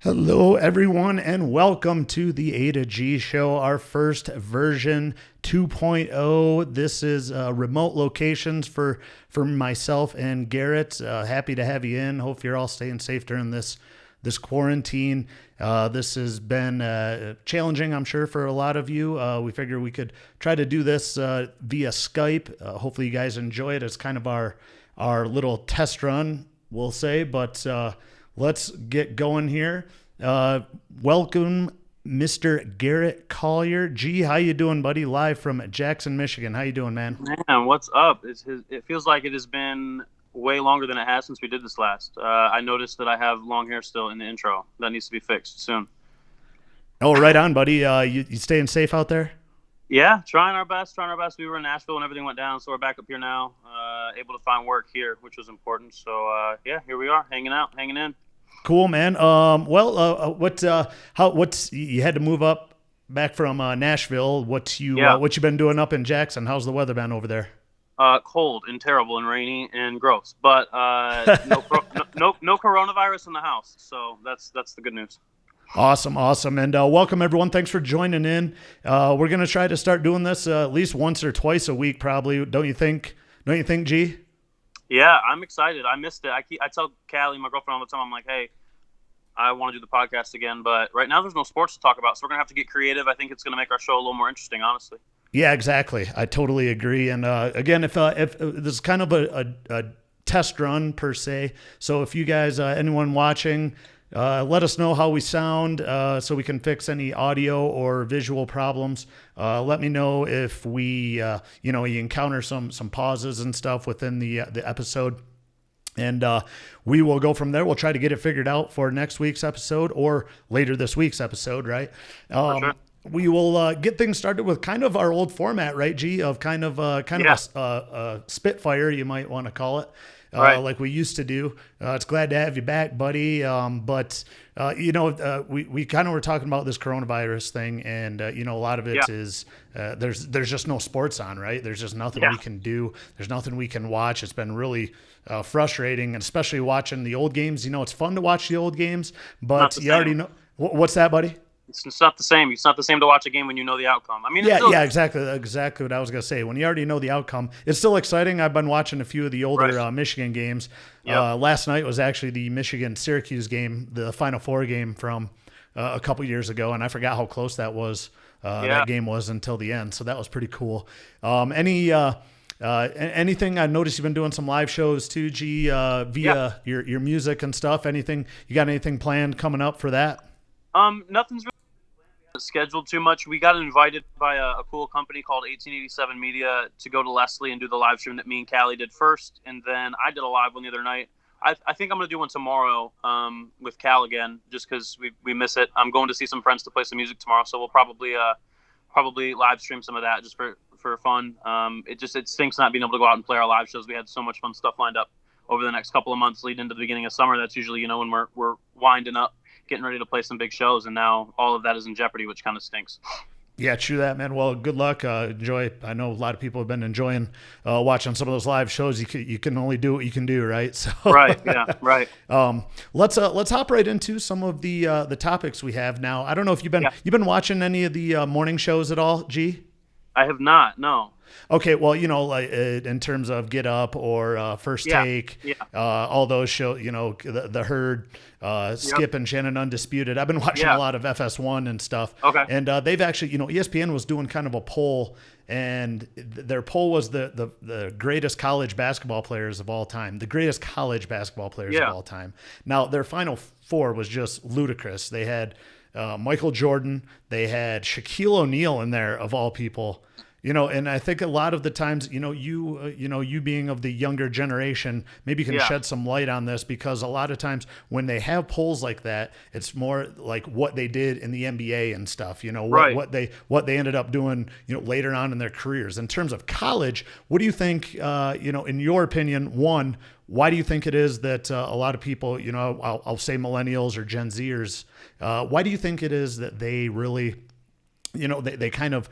Hello, everyone, and welcome to the A to G show, our first version 2.0. This is remote locations for myself and Garrett. Happy to have you in. Hope you're all staying safe during this quarantine. This has been challenging, I'm sure, for a lot of you. We figured we could try to do this via Skype. Hopefully, you guys enjoy it. It's kind of our little test run, we'll say, but let's get going here. Welcome, Mr. Garrett Collier. G, how you doing, buddy? Live from Jackson, Michigan. How you doing, man? Man, what's up? It feels like it has been way longer than it has since we did this last. I noticed that I have long hair still in the intro. That needs to be fixed soon. Oh, right on, buddy. You staying safe out there? Yeah, trying our best. We were in Nashville and everything went down, so we're back up here now, able to find work here, which was important. So, yeah, here we are, hanging out, hanging in. Cool, man. What you had to move up back from Nashville? What you been doing up in Jackson? How's the weather been over there? Cold and terrible and rainy and gross, but no coronavirus in the house, so that's the good news. Awesome. And welcome, everyone. Thanks for joining in. We're going to try to start doing this at least once or twice a week, probably. Don't you think, G? Yeah, I'm excited. I missed it. I tell Callie, my girlfriend, all the time, I'm like, hey, I want to do the podcast again, but right now there's no sports to talk about, so we're going to have to get creative. I think it's going to make our show a little more interesting, honestly. Yeah, exactly. I totally agree. And again, if this is kind of a test run per se, so if you guys, anyone watching, let us know how we sound so we can fix any audio or visual problems. Let me know if we, you encounter some pauses and stuff within the episode. And we will go from there. We'll try to get it figured out for next week's episode or later this week's episode, right? Sure. We will get things started with kind of our old format, right, G, of kind of a spitfire, you might want to call it. Right. Like we used to do. It's glad to have you back, buddy. But we kind of were talking about this coronavirus thing, and a lot of it is there's just no sports on, right? There's just nothing we can do. There's nothing we can watch. It's been really frustrating, and especially watching the old games. It's fun to watch the old games, but you already know what's that, buddy. It's not the same. It's not the same to watch a game when you know the outcome. I mean, exactly what I was gonna say. When you already know the outcome, it's still exciting. I've been watching a few of the older Michigan games. Yep. Last night was actually the Michigan-Syracuse game, the Final Four game from a couple years ago, and I forgot how close that was. That game was until the end, so that was pretty cool. Anything? I noticed you've been doing some live shows too, G, via your music and stuff. Anything? You got anything planned coming up for that? Nothing's really scheduled too much. We got invited by a cool company called 1887 Media to go to Leslie and do the live stream that me and Callie did first, and then I did a live one the other night. I think I'm going to do one tomorrow with Cal again, just because we miss it. I'm going to see some friends to play some music tomorrow, so we'll probably live stream some of that just for fun. It stinks not being able to go out and play our live shows. We had so much fun stuff lined up over the next couple of months leading into the beginning of summer. That's usually when we're winding up, getting ready to play some big shows, and now all of that is in jeopardy, which kind of stinks. Yeah, true that, man. Well, good luck. Enjoy. I know a lot of people have been enjoying watching some of those live shows. You can only do what you can do, right? So right, yeah, right. Let's hop right into some of the topics we have now. I don't know if you've been watching any of the morning shows at all, G? I have not. No. Okay, well, like in terms of Get Up or First Take, all those shows, the Herd, Skip and Shannon Undisputed. I've been watching a lot of FS1 and stuff. Okay. And they've actually, ESPN was doing kind of a poll, and their poll was the greatest college basketball players of all time. The greatest college basketball players of all time. Now, their Final Four was just ludicrous. They had Michael Jordan. They had Shaquille O'Neal in there, of all people. And I think a lot of the times, you being of the younger generation, maybe you can shed some light on this, because a lot of times when they have polls like that, it's more like what they did in the NBA and stuff, what they ended up doing, later on in their careers. In terms of college, what do you think, in your opinion, one, why do you think it is that a lot of people, I'll say millennials or Gen Zers, why do you think it is that they really they kind of,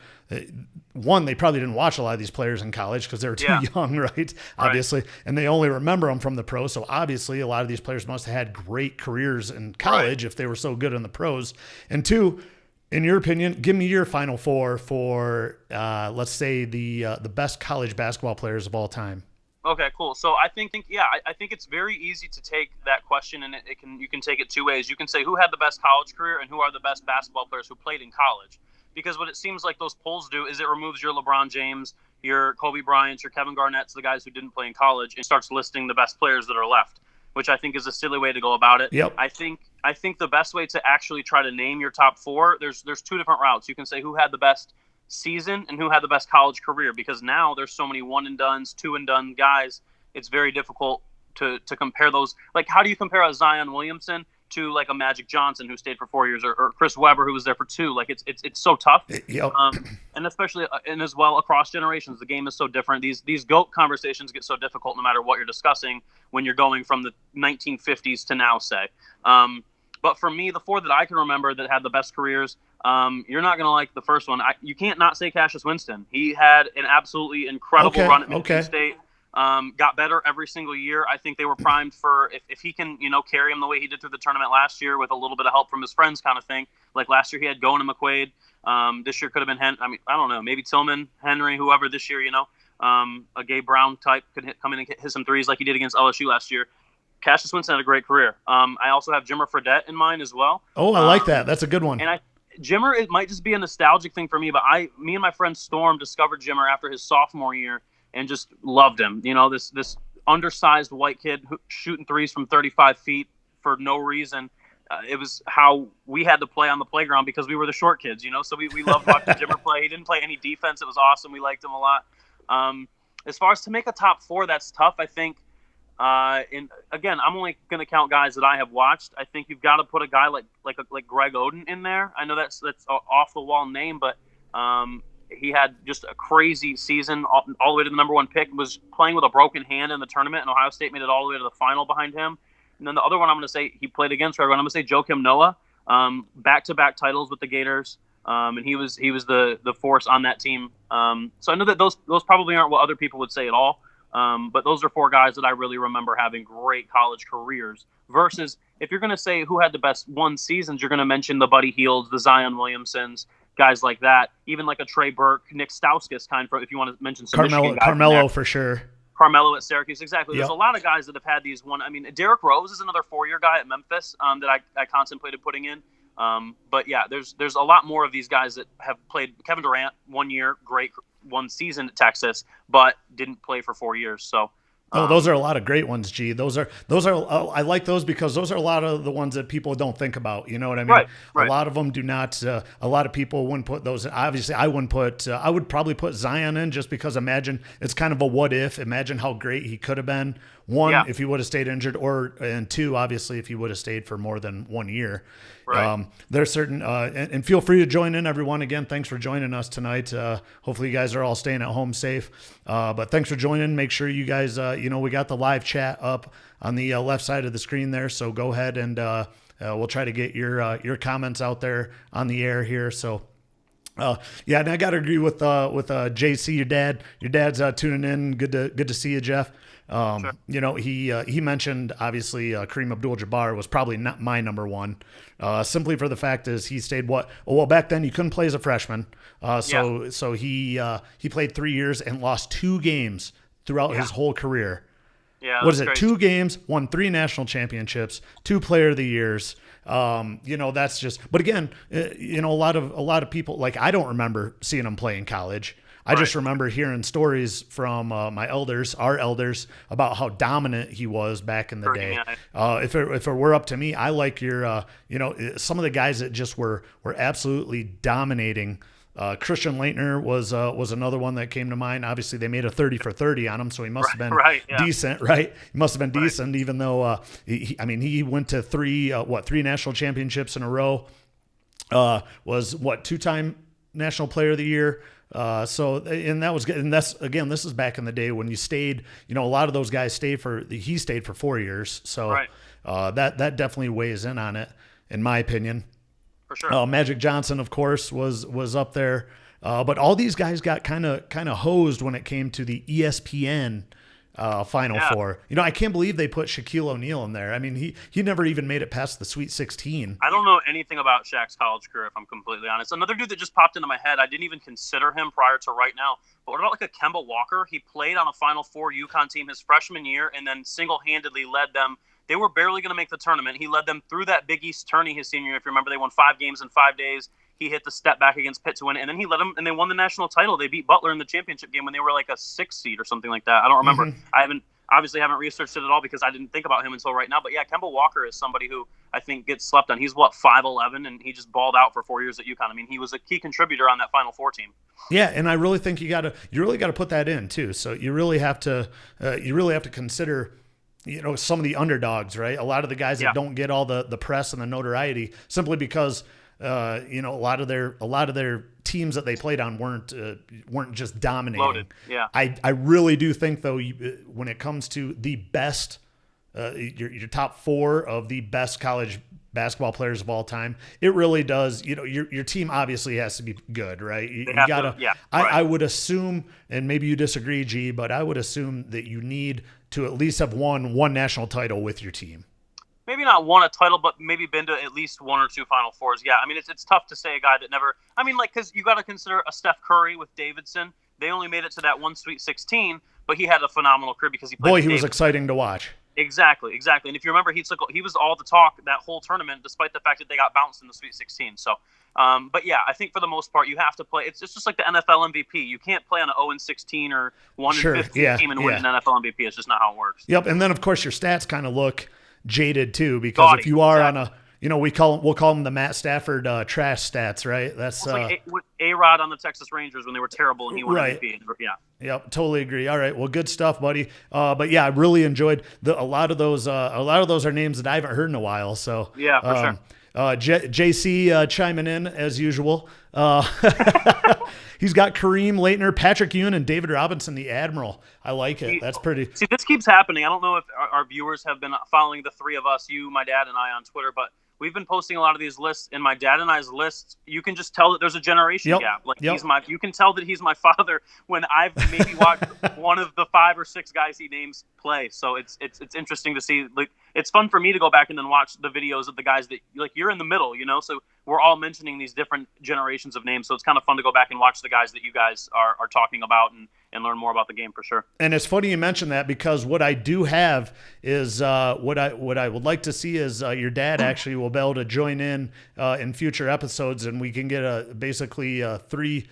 one, they probably didn't watch a lot of these players in college because they were too young, right? Obviously. And they only remember them from the pros. So obviously a lot of these players must have had great careers in college if they were so good in the pros. And two, in your opinion, give me your final four for, let's say the best college basketball players of all time. Okay, cool. So I think it's very easy to take that question, and you can take it two ways. You can say who had the best college career and who are the best basketball players who played in college. Because what it seems like those polls do is it removes your LeBron James, your Kobe Bryant, your Kevin Garnett's, the guys who didn't play in college, and starts listing the best players that are left, which I think is a silly way to go about it. Yep. I think the best way to actually try to name your top four, there's two different routes. You can say who had the best season and who had the best college career, because now there's so many one and dones, two and done guys. It's very difficult to compare those. Like, how do you compare a Zion Williamson to like a Magic Johnson who stayed for 4 years, or Chris Webber who was there for 2? Like, it's so tough. Yep. And especially and as well across generations, the game is so different. These GOAT conversations get so difficult no matter what you're discussing when you're going from the 1950s to now, say. But for me, the four that I can remember that had the best careers, you're not going to like the first one. You can't not say Cassius Winston. He had an absolutely incredible run at Michigan State. Got better every single year. I think they were primed for if he can, carry him the way he did through the tournament last year with a little bit of help from his friends, kind of thing. Like last year, he had Goen and McQuaid. This year could have been I don't know, maybe Tillman, Henry, whoever. This year, a Gabe Brown type could come in and hit some threes like he did against LSU last year. Cassius Winston had a great career. I also have Jimmer Fredette in mind as well. Oh, I like that. That's a good one. And Jimmer, it might just be a nostalgic thing for me, but me and my friend Storm discovered Jimmer after his sophomore year and just loved him. This undersized white kid shooting threes from 35 feet for no reason. It was how we had to play on the playground because we were the short kids, so we loved watching Jimmer play. He didn't play any defense. It was awesome. We liked him a lot. As far as to make a top four, that's tough, I think. And again, I'm only going to count guys that I have watched. I think you've got to put a guy like Greg Oden in there. I know that's an off the wall name, but he had just a crazy season all the way to the number one pick. Was playing with a broken hand in the tournament, and Ohio State made it all the way to the final behind him. And then the other one I'm going to say he played against everyone. I'm going to say Joakim Noah, back-to-back titles with the Gators, and he was the force on that team. So I know that those probably aren't what other people would say at all. But those are four guys that I really remember having great college careers. Versus, if you're going to say who had the best one seasons, you're going to mention the Buddy Hields, the Zion Williamsons, guys like that. Even like a Trey Burke, Nick Stauskas, kind of, if you want to mention some Carmelo for sure. Carmelo at Syracuse, exactly. Yep. There's a lot of guys that have had these one. I mean, Derrick Rose is another 4-year guy at Memphis that I contemplated putting in. But yeah, there's a lot more of these guys that have played. Kevin Durant, 1 year, great one season at Texas, but didn't play for 4 years. So, those are a lot of great ones, G. Those are. I like those because those are a lot of the ones that people don't think about. You know what I mean? Right. A lot of them do not. A lot of people wouldn't put those. Obviously, I wouldn't put. I would probably put Zion in just because imagine it's kind of a what if. Imagine how great he could have been. One, if he would have stayed injured, and two, obviously, if he would have stayed for more than 1 year. Right. There's certain, and feel free to join in, everyone. Again, thanks for joining us tonight. Hopefully you guys are all staying at home safe. But thanks for joining. Make sure you guys, we got the live chat up on the left side of the screen there. So go ahead and we'll try to get your comments out there on the air here. So. And I got to agree with JC, your dad's tuning in. Good to see you, Jeff. Sure. He mentioned obviously Kareem Abdul-Jabbar was probably not my number one, simply for the fact is he stayed back then you couldn't play as a freshman. So he played 3 years and lost 2 games throughout his whole career. Yeah. What is it? Crazy. 2 games, won 3 national championships, 2 player of the years. That's just, but again, a lot of people, like, I don't remember seeing him play in college. I just remember hearing stories from our elders about how dominant he was back in the day. If it were up to me, I like your, some of the guys that just were absolutely dominating. Christian Laettner was another one that came to mind. Obviously, they made a 30 for 30 on him, so he must have been decent, right? He must have been decent, even though he went to 3 national championships in a row. Was 2-time National Player of the Year. And that was good. And that's, again, this is back in the day when you stayed, a lot of those guys he stayed for 4 years. So that definitely weighs in on it, in my opinion. for sure. Magic Johnson, of course, was up there. But all these guys got kind of hosed when it came to the ESPN Final Four. I can't believe they put Shaquille O'Neal in there. I mean, he never even made it past the Sweet 16. I don't know anything about Shaq's college career, if I'm completely honest. Another dude that just popped into my head, I didn't even consider him prior to right now. But what about like a Kemba Walker? He played on a Final Four UConn team his freshman year and then single-handedly led them. They were barely going to make the tournament. He led them through that Big East tourney his senior year. If you remember, they won 5 games in 5 days. He hit the step back against Pitt to win it, and then he led them, and they won the national title. They beat Butler in the championship game when they were like a 6th seed or something like that. I don't remember. I haven't researched it at all because I didn't think about him until right now. But yeah, Kemba Walker is somebody who I think gets slept on. He's 5'11", and he just balled out for 4 years at UConn. I mean, he was a key contributor on that Final Four team. Yeah, and I really think you really got to put that in too. So you really have to consider, some of the underdogs, right? A lot of the guys that don't get all the press and the notoriety simply because a lot of their teams that they played on weren't just dominating. Loaded. Yeah. I really do think though, when it comes to the best, your top 4 of the best college basketball players of all time, it really does. Your team obviously has to be good, right? You gotta. I would assume, and maybe you disagree, G, but I would assume that you need to at least have won one national title with your team. Maybe not won a title, but maybe been to at least 1 or 2 Final Fours. Yeah, I mean, it's tough to say a guy that never. I mean, because you got to consider a Steph Curry with Davidson. They only made it to that one Sweet 16, but he had a phenomenal career because he played. Boy, he was exciting to watch. Exactly. And if you remember, he was all the talk that whole tournament, despite the fact that they got bounced in the Sweet 16. So, but yeah, I think for the most part, you have to play. It's just like the NFL MVP. You can't play on an 0-16 or 1-15 team and win an NFL MVP. It's just not how it works. Yep, and then of course your stats kind of look jaded too, because if you are on a, we'll call them the Matt Stafford trash stats, right? That's like A-Rod on the Texas Rangers when they were terrible and he won MVP. Yeah. Yep, totally agree. All right, well, good stuff, buddy. But yeah, I really enjoyed a lot of those. A lot of those are names that I haven't heard in a while. So yeah, for sure. JC chiming in as usual. He's got Kareem Leitner, Patrick Ewing, and David Robinson, the Admiral. I like it. That's pretty. See, this keeps happening. I don't know if our viewers have been following the 3 of us, you, my dad, and I, on Twitter, but we've been posting a lot of these lists. In my dad and I's lists, you can just tell that there's a generation gap. Like you can tell that he's my father when I've maybe watched one of the 5 or 6 guys he names play. So it's interesting to see. Like, it's fun for me to go back and then watch the videos of the guys that you're in the middle, so we're all mentioning these different generations of names. So it's kind of fun to go back and watch the guys that you guys are talking about and learn more about the game for sure. And it's funny you mention that, because what I do have is what I would like to see is your dad actually will be able to join in future episodes, and we can get basically 3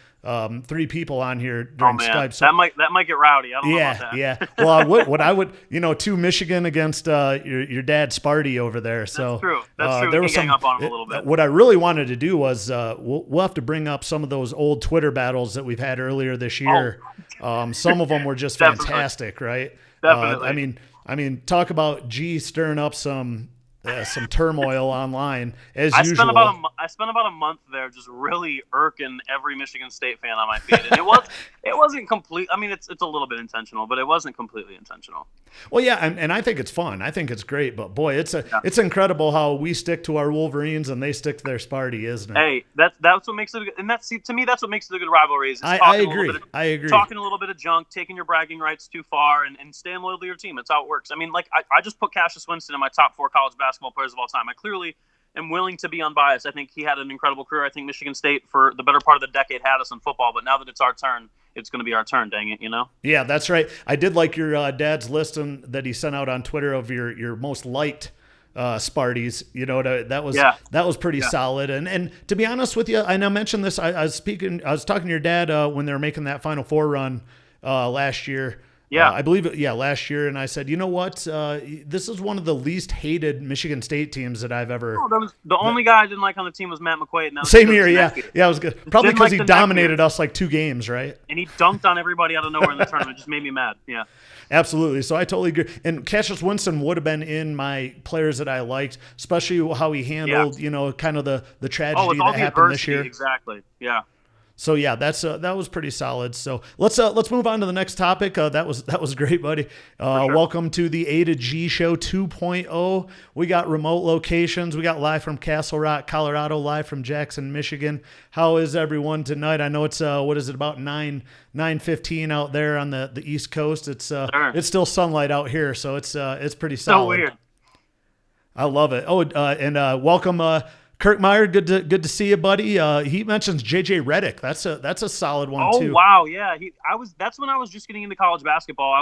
people on here during Skype. So that might get rowdy. I don't know about that. Yeah. Well, what I would 2 Michigan against your dad Sparty over there. So that's true. There was some up on him a little bit. What I really wanted to do was we'll have to bring up some of those old Twitter battles that we've had earlier this year. Some of them were just fantastic, right? Definitely. I mean, talk about G stirring up some turmoil online as usual. I spent about a month there just really irking every Michigan State fan on my feed, and it wasn't complete. I mean, it's a little bit intentional, but it wasn't completely intentional. Well, yeah, and I think it's fun. I think it's great, but boy, it's incredible how we stick to our Wolverines and they stick to their Sparty, isn't it? Hey, that's what makes it, and to me that's what makes it a good rivalry. I agree. Talking a little bit of junk, taking your bragging rights too far, and staying loyal to your team. That's how it works. I mean, like I just put Cassius Winston in my top 4 college basketball players of all time. I clearly am willing to be unbiased. I think he had an incredible career. I think Michigan State for the better part of the decade had us in football, but now that it's our turn, it's going to be our turn, dang it, Yeah, that's right. I did like your dad's list that he sent out on Twitter of your most liked Sparties. That was pretty solid. And to be honest with you, and I mentioned this, I was talking to your dad when they were making that Final Four run last year. Yeah, I believe it. Yeah, last year, and I said, you know what? This is one of the least hated Michigan State teams that I've ever. The only guy I didn't like on the team was Matt McQuaid. And same here, yeah, it was good. Probably because he dominated us like 2 games, right? And he dunked on everybody out of nowhere in the tournament. It just made me mad. Yeah, absolutely. So I totally agree. And Cassius Winston would have been in my players that I liked, especially how he handled, kind of the tragedy that happened this year. Exactly. Yeah. So yeah, that was pretty solid. So let's move on to the next topic. That was great, buddy. Sure. Welcome to the A to G Show 2.0. We got remote locations. We got live from Castle Rock, Colorado, live from Jackson, Michigan. How is everyone tonight? I know it's what is it, about 9:15 out there on the East Coast. It's it's still sunlight out here, so it's pretty solid. So weird. I love it. Oh, and welcome. Kirk Meyer, good to see you, buddy. He mentions JJ Redick. That's a solid one too. Oh wow, yeah. That's when I was just getting into college basketball.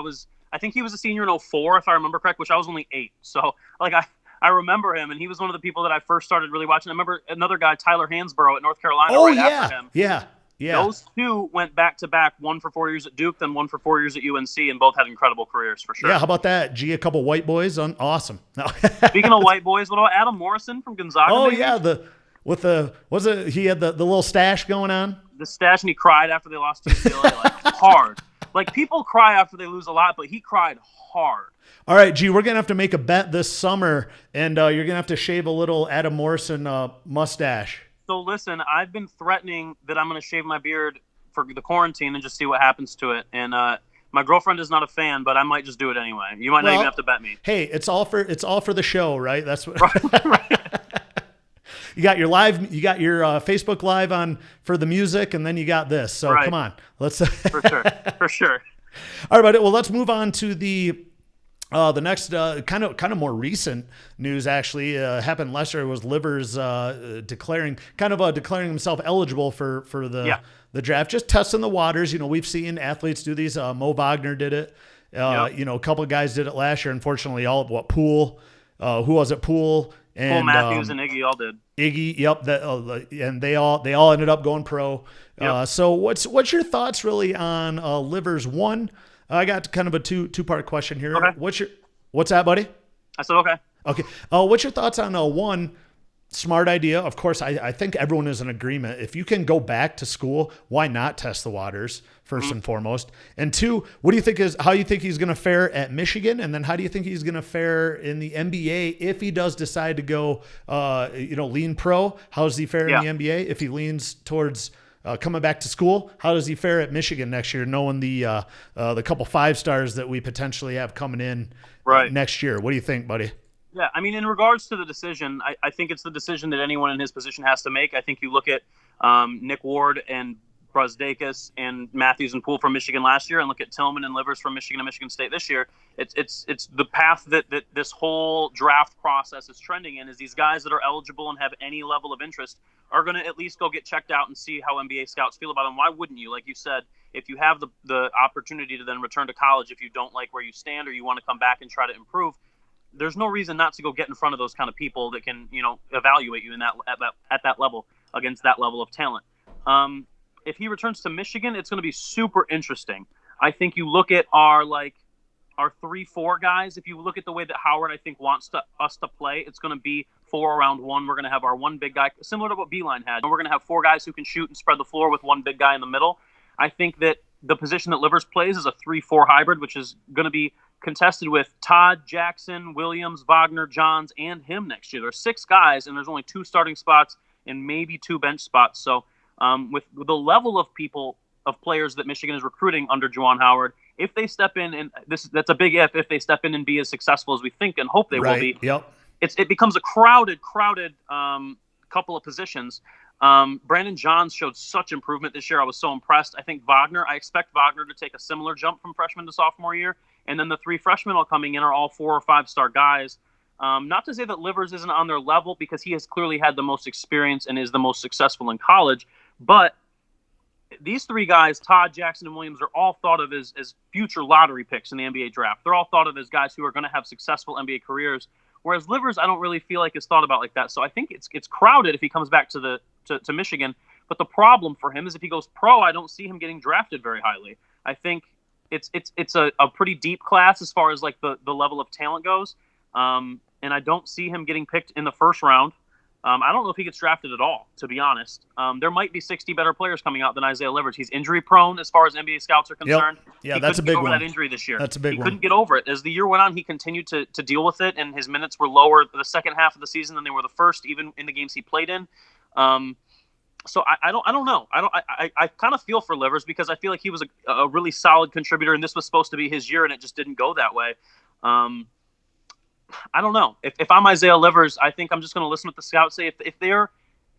I think he was a senior in 2004, if I remember correct, which I was only 8. So like I remember him, and he was one of the people that I first started really watching. I remember another guy, Tyler Hansborough at North Carolina. Oh right yeah, after him. yeah. Those two went back to back, one for 4 years at Duke, then one for 4 years at UNC, and both had incredible careers for sure. Yeah, how about that? Gee, a couple white boys, awesome. No. Speaking of white boys, what about Adam Morrison from Gonzaga? Oh maybe? yeah, he had the little stash going on? The stash, and he cried after they lost to UCLA, like hard. Like people cry after they lose a lot, but he cried hard. All right, G, we're gonna have to make a bet this summer, and you're gonna have to shave a little Adam Morrison mustache. So listen, I've been threatening that I'm going to shave my beard for the quarantine and just see what happens to it. And my girlfriend is not a fan, but I might just do it anyway. You might not even have to bet me. Hey, it's all for the show, right? That's what. Right. You got your Facebook Live on for the music, and then you got this. So Come on, let's. For sure. All right, buddy. Well, let's move on to the next kind of more recent news actually happened last year. Was Livers declaring himself eligible for the draft, just testing the waters. You know, we've seen athletes do these. Mo Wagner did it. You know, a couple of guys did it last year. Unfortunately, Poole, who was it? Poole and Poole, Matthews and Iggy all did. Iggy, yep. And they all ended up going pro. Yep. So what's your thoughts really on Livers? One, I got kind of a two-part question here. Okay. What's that, buddy? I said okay. Okay. What's your thoughts on one? Smart idea. Of course, I think everyone is in agreement. If you can go back to school, why not test the waters first and foremost? And two, how do you think he's going to fare at Michigan? And then how do you think he's going to fare in the NBA if he does decide to go, lean pro? How does he fare in the NBA if he leans towards coming back to school? How does he fare at Michigan next year, knowing the couple 5 stars that we potentially have coming in next year? What do you think, buddy? Yeah, I mean, in regards to the decision, I think it's the decision that anyone in his position has to make. I think you look at Nick Ward and Brusdakis and Matthews and Poole from Michigan last year, and look at Tillman and Livers from Michigan and Michigan State this year. It's the path that this whole draft process is trending in. Is these guys that are eligible and have any level of interest are going to at least go get checked out and see how NBA scouts feel about them. Why wouldn't you? Like you said, if you have the opportunity to then return to college, if you don't like where you stand or you want to come back and try to improve, there's no reason not to go get in front of those kind of people that can, evaluate you at that level against that level of talent. If he returns to Michigan, it's going to be super interesting. I think you look at our 3-4 guys. If you look at the way that Howard, I think, wants us to play, it's going to be 4 around 1. We're going to have our one big guy, similar to what Beeline had. And we're going to have 4 guys who can shoot and spread the floor with one big guy in the middle. I think that the position that Livers plays is a 3-4 hybrid, which is going to be contested with Todd, Jackson, Williams, Wagner, Johns, and him next year. There's 6 guys, and there's only 2 starting spots and maybe 2 bench spots. So with the level of players that Michigan is recruiting under Juwan Howard, if they step in, and that's a big if they step in and be as successful as we think and hope they will be, it becomes a crowded couple of positions. Brandon Johns showed such improvement this year. I was so impressed. I expect Wagner to take a similar jump from freshman to sophomore year. And then the 3 freshmen all coming in are all 4 or 5-star guys. Not to say that Livers isn't on their level, because he has clearly had the most experience and is the most successful in college. But these 3 guys, Todd, Jackson, and Williams, are all thought of as future lottery picks in the NBA draft. They're all thought of as guys who are going to have successful NBA careers. Whereas Livers, I don't really feel like is thought about like that. So I think it's crowded if he comes back to Michigan. But the problem for him is if he goes pro, I don't see him getting drafted very highly. I think it's a pretty deep class as far as like the level of talent goes. And I don't see him getting picked in the first round. I don't know if he gets drafted at all, to be honest. There might be 60 better players coming out than Isaiah Livers. He's injury prone as far as NBA scouts are concerned. Yep. Yeah, that's a big one. He couldn't get over that injury this year. That's a big one. He couldn't get over it. As the year went on, he continued to deal with it, and his minutes were lower the second half of the season than they were the first, even in the games he played in. So I don't know. I kind of feel for Livers because I feel like he was a really solid contributor, and this was supposed to be his year, and it just didn't go that way. Um, I don't know. If I'm Isaiah Livers, I think I'm just going to listen to what the scouts say. If they're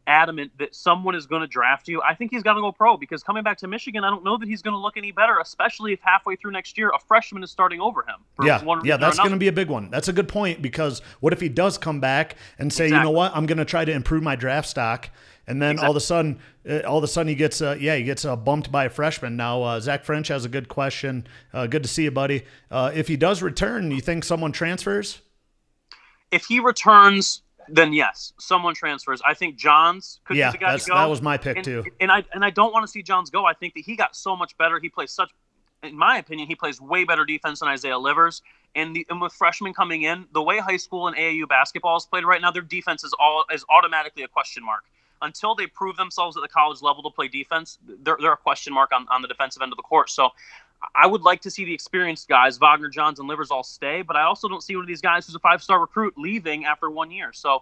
adamant that someone is going to draft you, I think he's got to go pro, because coming back to Michigan, I don't know that he's going to look any better, especially if halfway through next year a freshman is starting over him. Yeah, that's going to be a big one. That's a good point, because what if he does come back and say, you know what, I'm going to try to improve my draft stock, and then all of a sudden he gets bumped by a freshman. Now Zach French has a good question. Good to see you, buddy. If he does return, you think someone transfers? If he returns, then yes, someone transfers. I think Johns could be the guy to go. That was my pick too. And I don't want to see Johns go. I think that he got so much better. He plays in my opinion, he plays way better defense than Isaiah Livers. And with freshmen coming in, the way high school and AAU basketball is played right now, their defense is automatically a question mark. Until they prove themselves at the college level to play defense, they're a question mark on the defensive end of the court. So I would like to see the experienced guys, Wagner, Johns, and Livers, all stay, but I also don't see one of these guys who's a 5-star recruit leaving after 1 year. So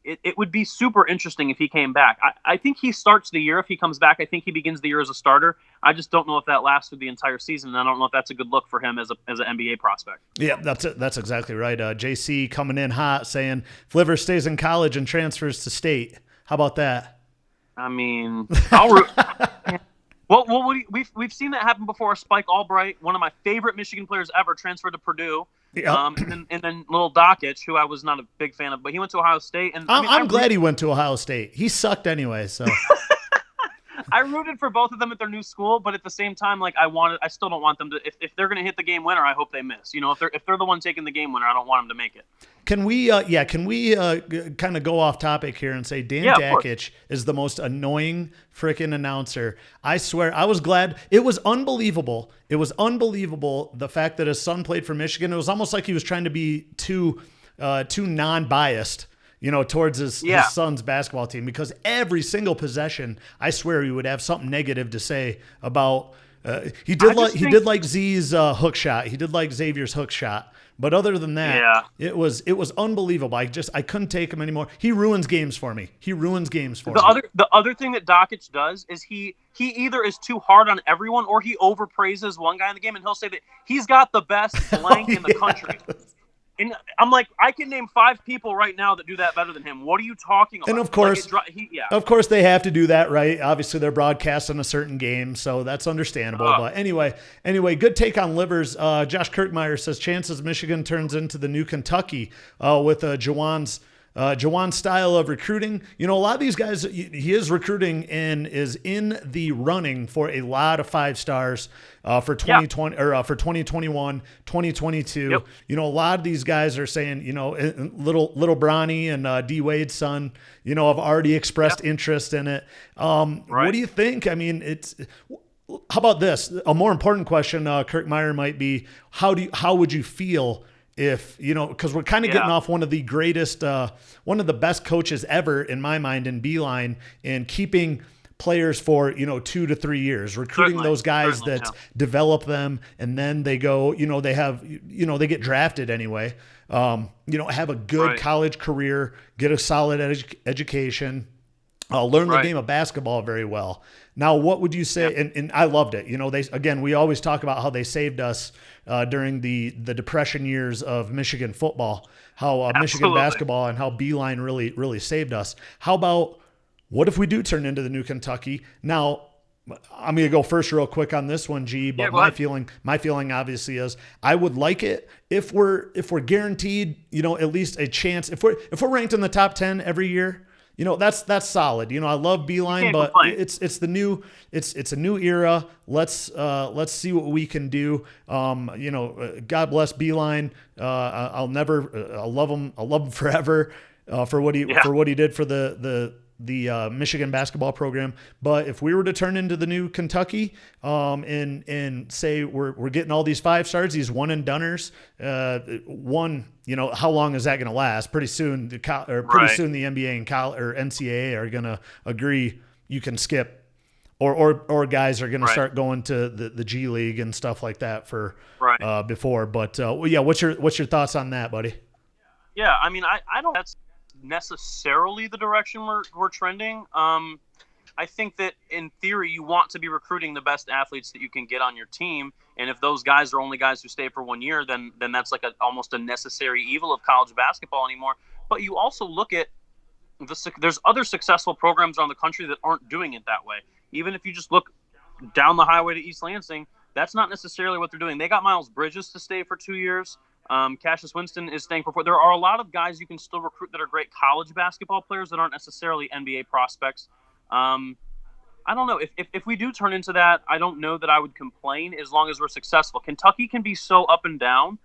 it would be super interesting if he came back. I think he starts the year. If he comes back, I think he begins the year as a starter. I just don't know if that lasts through the entire season, and I don't know if that's a good look for him as an NBA prospect. Yeah, that's exactly right. JC coming in hot, saying if Livers stays in college and transfers to state. How about that? I mean, I'll root. Well, we've seen that happen before. Spike Albright, one of my favorite Michigan players ever, transferred to Purdue. Yep. And then little Dockich, who I was not a big fan of, but he went to Ohio State. And I'm glad he went to Ohio State. He sucked anyway, so. I rooted for both of them at their new school, but at the same time, like I still don't want them to. If they're going to hit the game winner, I hope they miss. You know, if they're the one taking the game winner, I don't want them to make it. Can we kind of go off topic here and say Dan Dakich is the most annoying freaking announcer? I swear, I was glad. It was unbelievable. It was unbelievable, the fact that his son played for Michigan. It was almost like he was trying to be too non-biased, towards his son's basketball team, because every single possession, I swear, he would have something negative to say about. He did like Z's hook shot. He did like Xavier's hook shot. But other than that, it was unbelievable. I couldn't take him anymore. He ruins games for me. The other thing that Dockich does is he either is too hard on everyone, or he overpraises one guy in the game, and he'll say that he's got the best blank in the country. And I'm like, I can name 5 people right now that do that better than him. What are you talking about? And of course, of course they have to do that, right? Obviously, they're broadcasting a certain game, so that's understandable. But anyway, good take on Livers. Josh Kirkmeyer says chances Michigan turns into the new Kentucky with Jawan's style of recruiting. A lot of these guys, he is recruiting and is in the running for a lot of 5 stars for 2020 or for 2021, 2022. Yep. A lot of these guys are saying, little Bronny and D Wade's son, have already expressed interest in it. What do you think? I mean, how about this? A more important question, Kirkmeyer, might be how would you feel if, because we're kind of getting off one of the greatest, one of the best coaches ever in my mind in Beilein, in keeping players for, 2 to 3 years, recruiting those guys that develop them. And then they go, they have, they get drafted anyway, have a good college career, get a solid education, learn the game of basketball very well. Now, what would you say? And I loved it. We always talk about how they saved us during the Depression years of Michigan football, how Michigan basketball and how Beilein really saved us. How about, what if we do turn into the new Kentucky? Now, I'm going to go first real quick on this one, G, but my feeling obviously is I would like it if we're guaranteed, at least a chance. If we're ranked in the top 10 every year, that's solid. I love Beilein, but it's a new era. Let's see what we can do. God bless Beilein. I'll love him. I'll love him forever for what he did for the Michigan basketball program. But if we were to turn into the new Kentucky, and say we're getting all these 5 stars, these one and doneers, how long is that going to last? Pretty soon, the NBA and NCAA are going to agree you can skip, or guys are going to start going to the G League and stuff like that for before. But what's your thoughts on that, buddy? Yeah, I mean, I don't. That's necessarily the direction we're trending. I think that in theory, you want to be recruiting the best athletes that you can get on your team. And if those guys are only guys who stay for 1 year, then that's like almost a necessary evil of college basketball anymore. But you also look at there's other successful programs around the country that aren't doing it that way. Even if you just look down the highway to East Lansing, that's not necessarily what they're doing. They got Miles Bridges to stay for 2 years. Cassius Winston is staying for 4. There are a lot of guys you can still recruit that are great college basketball players that aren't necessarily NBA prospects. I don't know if we do turn into that. I don't know that I would complain as long as we're successful. Kentucky can be so up and down.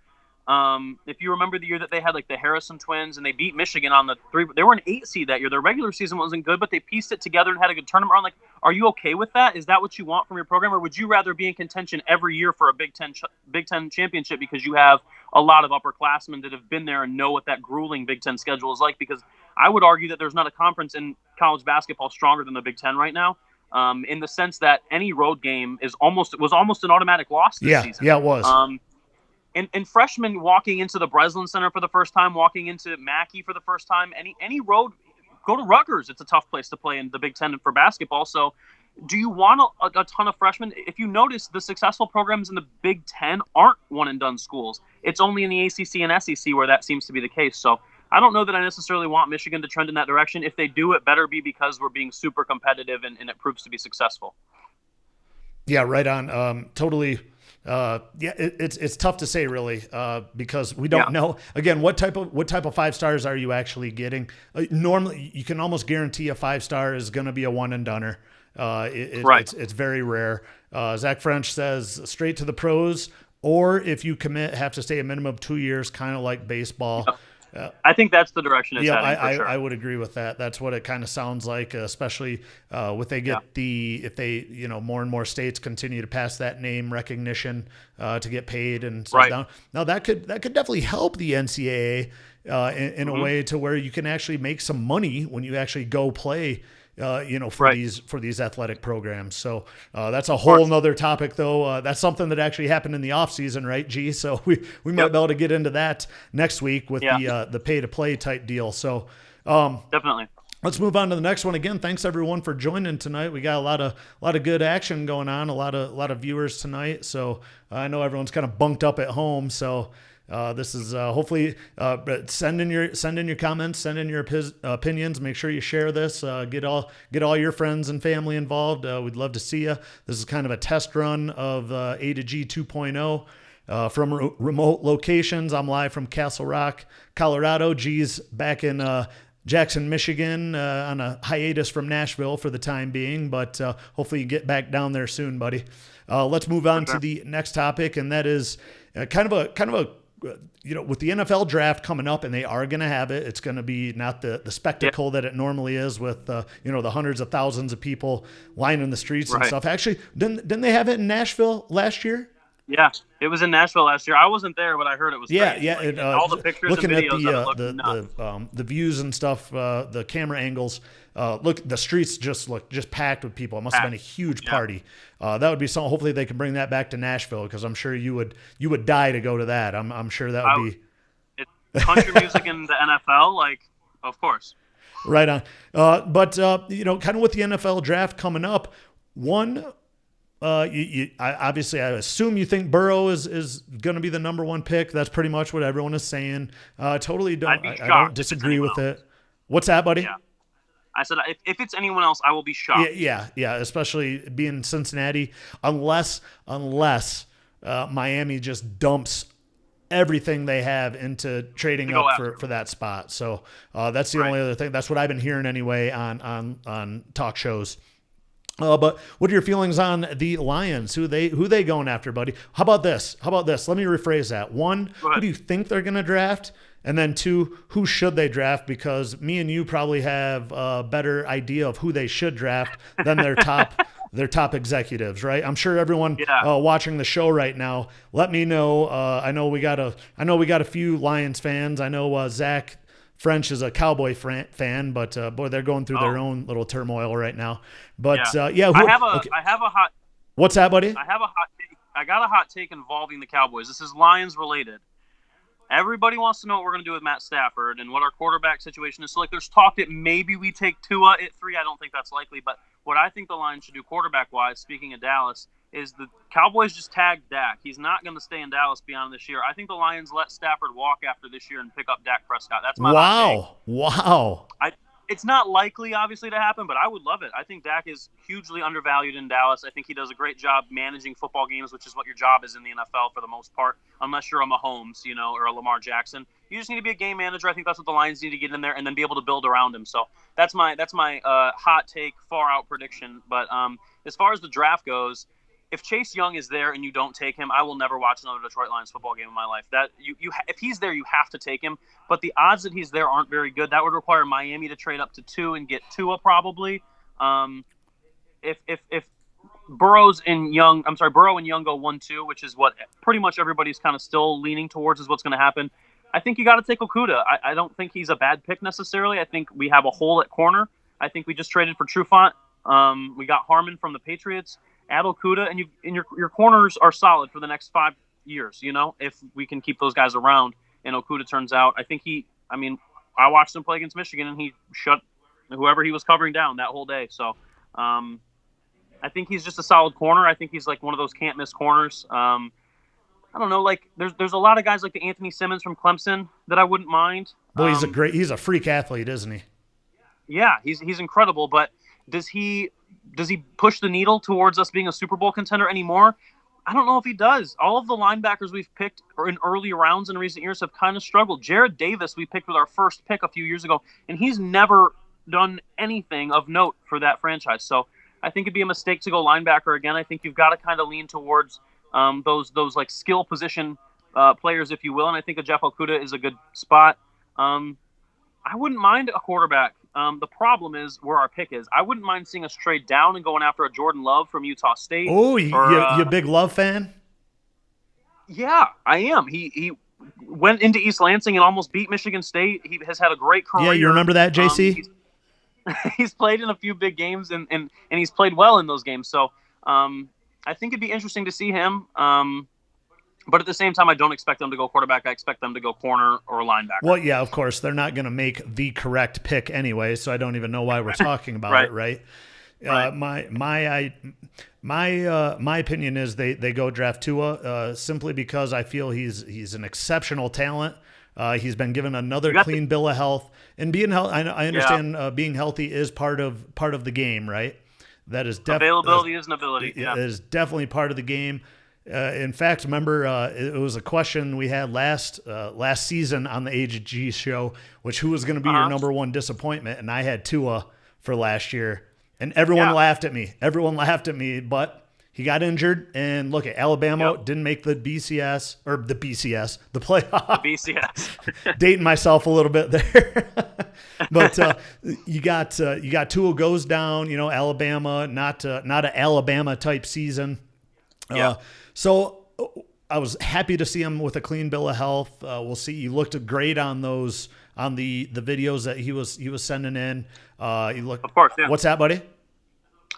If you remember the year that they had like the Harrison twins and they beat Michigan on the 3, they were an 8 seed that year. Their regular season wasn't good, but they pieced it together and had a good tournament run. Like, are you okay with that? Is that what you want from your program, or would you rather be in contention every year for a Big Ten championship because you have a lot of upperclassmen that have been there and know what that grueling Big Ten schedule is like? Because I would argue that there's not a conference in college basketball stronger than the Big Ten right now. In the sense that any road game was almost an automatic loss this season. Yeah, it was. And freshmen walking into the Breslin Center for the first time, walking into Mackey for the first time, any road, go to Rutgers. It's a tough place to play in the Big Ten for basketball. So do you want a ton of freshmen? If you notice, the successful programs in the Big Ten aren't one-and-done schools. It's only in the ACC and SEC where that seems to be the case. So I don't know that I necessarily want Michigan to trend in that direction. If they do, it better be because we're being super competitive and it proves to be successful. Yeah, right on. Totally. It's tough to say really because we don't know. Again, what type of 5 stars are you actually getting? Normally, you can almost guarantee a 5-star is going to be a one-and-doner. Right. It's very rare. Zach French says straight to the pros, or if you commit, have to stay a minimum of 2 years, kind of like baseball. Yep. I think that's the direction it's heading for sure. I would agree with that. That's what it kind of sounds like, especially if they more and more states continue to pass that name recognition to get paid and stuff down. Now that could definitely help the NCAA in a way to where you can actually make some money when you actually go play. For these athletic programs. So that's a whole nother topic, though. That's something that actually happened in the off season, right, G? So we might be able to get into that next week with the pay to play type deal. So definitely. Let's move on to the next one. Again, thanks everyone for joining tonight. We got a lot of good action going on, a lot of viewers tonight. So I know everyone's kind of bunked up at home. So this is hopefully send in your comments, send in your opinions. Make sure you share this. Get all your friends and family involved. We'd love to see you. This is kind of a test run of A to G 2.0 from remote locations. I'm live from Castle Rock, Colorado. G's back in Jackson, Michigan, on a hiatus from Nashville for the time being, but hopefully you get back down there soon, buddy. Let's move on to the next topic, and that is kind of a with the NFL draft coming up, and they are going to have it, it's going to be not the spectacle that it normally is with, the hundreds of thousands of people lining the streets and stuff. Actually, didn't they have it in Nashville last year? Yeah, it was in Nashville last year. I wasn't there, but I heard it was great. Yeah. All the pictures looking and videos at the views and stuff, the camera angles. Look, the streets just packed with people. It must have been a huge party. That would be something. Hopefully, they can bring that back to Nashville because I'm sure you would die to go to that. I'm sure that would be. It's country music in the NFL, of course. Right on. But kind of with the NFL draft coming up, obviously, I assume you think Burrow is going to be the number 1 pick. That's pretty much what everyone is saying. Totally don't. I don't disagree with it. What's that, buddy? Yeah. I said if it's anyone else, I will be shocked. Yeah. Especially being Cincinnati, unless Miami just dumps everything they have into trading up for that spot. So that's the only other thing. That's what I've been hearing anyway on talk shows. But what are your feelings on the Lions? Who they going after, buddy? How about this? Let me rephrase that. 1, who do you think they're going to draft? And then 2, who should they draft? Because me and you probably have a better idea of who they should draft than their top executives, right? I'm sure everyone watching the show right now, let me know. I know we got a few Lions fans. I know Zach French is a Cowboy fan, but boy, they're going through their own little turmoil right now. But I have a hot. What's that, buddy? I have a hot take. I got a hot take involving the Cowboys. This is Lions related. everybody wants to know what we're going to do with Matt Stafford and what our quarterback situation is. So, like, there's talk that maybe we take Tua at 3. I don't think that's likely. But what I think the Lions should do quarterback-wise, speaking of Dallas, is the Cowboys just tagged Dak. He's not going to stay in Dallas beyond this year. I think the Lions let Stafford walk after this year and pick up Dak Prescott. That's my hot take. Wow. It's not likely, obviously, to happen, but I would love it. I think Dak is hugely undervalued in Dallas. I think he does a great job managing football games, which is what your job is in the NFL for the most part, unless you're a Mahomes, or a Lamar Jackson. You just need to be a game manager. I think that's what the Lions need to get in there and then be able to build around him. So that's my hot take, far out prediction. But as far as the draft goes, if Chase Young is there and you don't take him, I will never watch another Detroit Lions football game in my life. If he's there, you have to take him. But the odds that he's there aren't very good. That would require Miami to trade up to 2 and get Tua probably. If Burrow and Young go 1-2, which is what pretty much everybody's kind of still leaning towards is what's going to happen. I think you got to take Okudah. I don't think he's a bad pick necessarily. I think we have a hole at corner. I think we just traded for Trufant. We got Harmon from the Patriots. Add Okudah, and your corners are solid for the next 5 years, if we can keep those guys around. And Okudah turns out, I watched him play against Michigan, and he shut whoever he was covering down that whole day. So I think he's just a solid corner. I think he's like one of those can't-miss corners. I don't know, like there's a lot of guys like the Anthony Simmons from Clemson that I wouldn't mind. Boy, he's a freak athlete, isn't he? Yeah, he's incredible, but does he push the needle towards us being a Super Bowl contender anymore? I don't know if he does. All of the linebackers we've picked in early rounds in recent years have kind of struggled. Jared Davis we picked with our first pick a few years ago, and he's never done anything of note for that franchise. So I think it'd be a mistake to go linebacker again. I think you've got to kind of lean towards those like skill position players, if you will, and I think a Jeff Okudah is a good spot. I wouldn't mind a quarterback. The problem is where our pick is. I wouldn't mind seeing us trade down and going after a Jordan Love from Utah State. Oh, you a big Love fan? Yeah, I am. He went into East Lansing and almost beat Michigan State. He has had a great career. Yeah, you remember that, JC? He's played in a few big games, and he's played well in those games. So I think it'd be interesting to see him. But at the same time, I don't expect them to go quarterback. I expect them to go corner or linebacker. Well, yeah, of course. They're not going to make the correct pick anyway, so I don't even know why we're talking about it, right? Right. My opinion is they go draft Tua simply because I feel he's an exceptional talent. He's been given another clean bill of health, and being healthy. I understand being healthy is part of the game, right? That is availability is an ability. Yeah, it is definitely part of the game. In fact, remember it was a question we had last season on the Age of G show, who was going to be your number one disappointment, and I had Tua for last year, and everyone laughed at me. Everyone laughed at me, but he got injured, and look at Alabama didn't make the BCS the playoff. The BCS. Dating myself a little bit there, but you got Tua goes down. Alabama, not an Alabama type season. Yeah. So I was happy to see him with a clean bill of health. We'll see. He looked great on the videos that he was sending in. He looked. Of course. Yeah. What's that, buddy?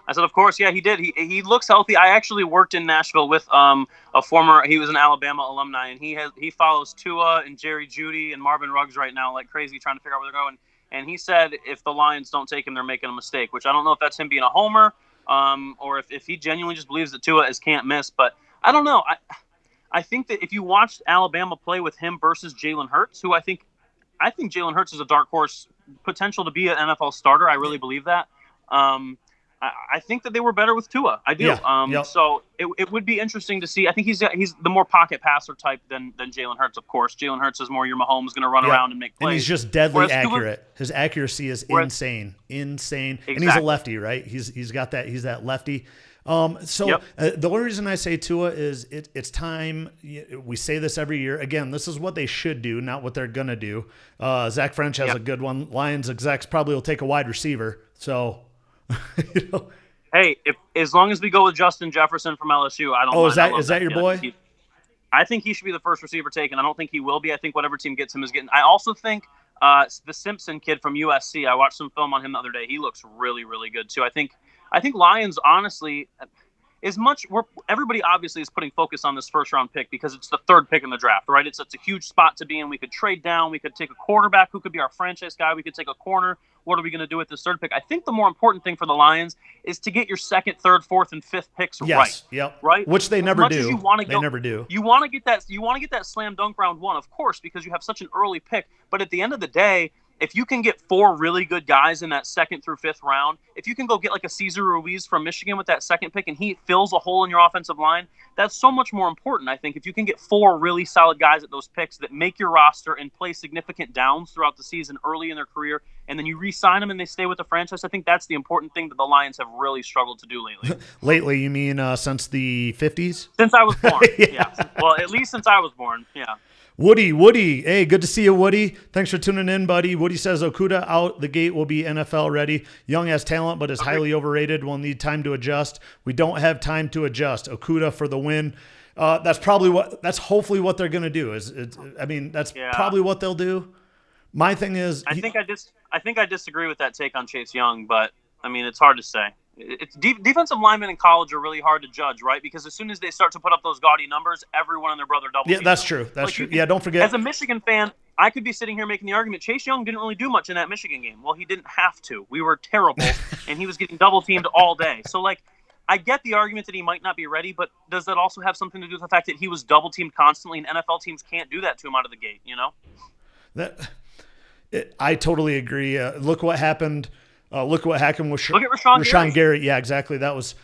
I said, of course. Yeah, he did. He looks healthy. I actually worked in Nashville with he was an Alabama alumni, and he follows Tua and Jerry Jeudy and Marvin Ruggs right now like crazy, trying to figure out where they're going. And he said if the Lions don't take him, they're making a mistake. Which I don't know if that's him being a homer. Or if he genuinely just believes that Tua is can't miss. But I don't know. I think that if you watched Alabama play with him versus Jalen Hurts, who I think Jalen Hurts is a dark horse potential to be an NFL starter. I really believe that. I think that they were better with Tua. I do. So it would be interesting to see. I think he's the more pocket passer type than Jalen Hurts, of course. Jalen Hurts is more your Mahomes, going to run around and make plays. And he's just deadly accurate. His accuracy is insane. Exactly. And he's a lefty, right? He's got that. He's that lefty. The only reason I say Tua is it's time. We say this every year. Again, this is what they should do, not what they're going to do. Zach French has a good one. Lions execs probably will take a wide receiver. So... Hey, as long as we go with Justin Jefferson from LSU, I don't. Oh, is that your boy? I think he should be the first receiver taken. I don't think he will be. I think whatever team gets him is getting. I also think the Simpson kid from USC. I watched some film on him the other day. He looks really, really good too. I think Lions, honestly, everybody obviously is putting focus on this first round pick because it's the third pick in the draft, right? It's a huge spot to be in. We could trade down. We could take a quarterback who could be our franchise guy. We could take a corner. What are we going to do with this third pick? I think the more important thing for the Lions is to get your second, third, fourth, and fifth picks right. Yep. Right. Which they never do. They never do. You want to get that slam dunk round one, of course, because you have such an early pick. But at the end of the day, if you can get 4 really good guys in that second through fifth round, if you can go get like a Cesar Ruiz from Michigan with that second pick and he fills a hole in your offensive line, that's so much more important, I think. If you can get 4 really solid guys at those picks that make your roster and play significant downs throughout the season early in their career, and then you re-sign them and they stay with the franchise, I think that's the important thing that the Lions have really struggled to do lately. Lately, you mean since the 50s? Since I was born, yeah. Well, at least since I was born, yeah. Woody, hey, good to see you, Woody. Thanks for tuning in, buddy. Woody says Okudah out the gate will be NFL ready. Young has talent, but is highly overrated. Will need time to adjust. We don't have time to adjust. Okudah for the win. That's hopefully what they're going to do. That's probably what they'll do. My thing is, I think I disagree with that take on Chase Young, but I mean, it's hard to say. It's defensive linemen in college are really hard to judge, right? Because as soon as they start to put up those gaudy numbers, everyone and their brother doubles. Yeah, that's true. That's true. Yeah, don't forget. As a Michigan fan, I could be sitting here making the argument Chase Young didn't really do much in that Michigan game. Well, he didn't have to. We were terrible, and he was getting double teamed all day. So, I get the argument that he might not be ready, but does that also have something to do with the fact that he was double teamed constantly, and NFL teams can't do that to him out of the gate? You know. I totally agree. Look what happened. Look what happened with Rashawn Gary. Yeah, exactly. That was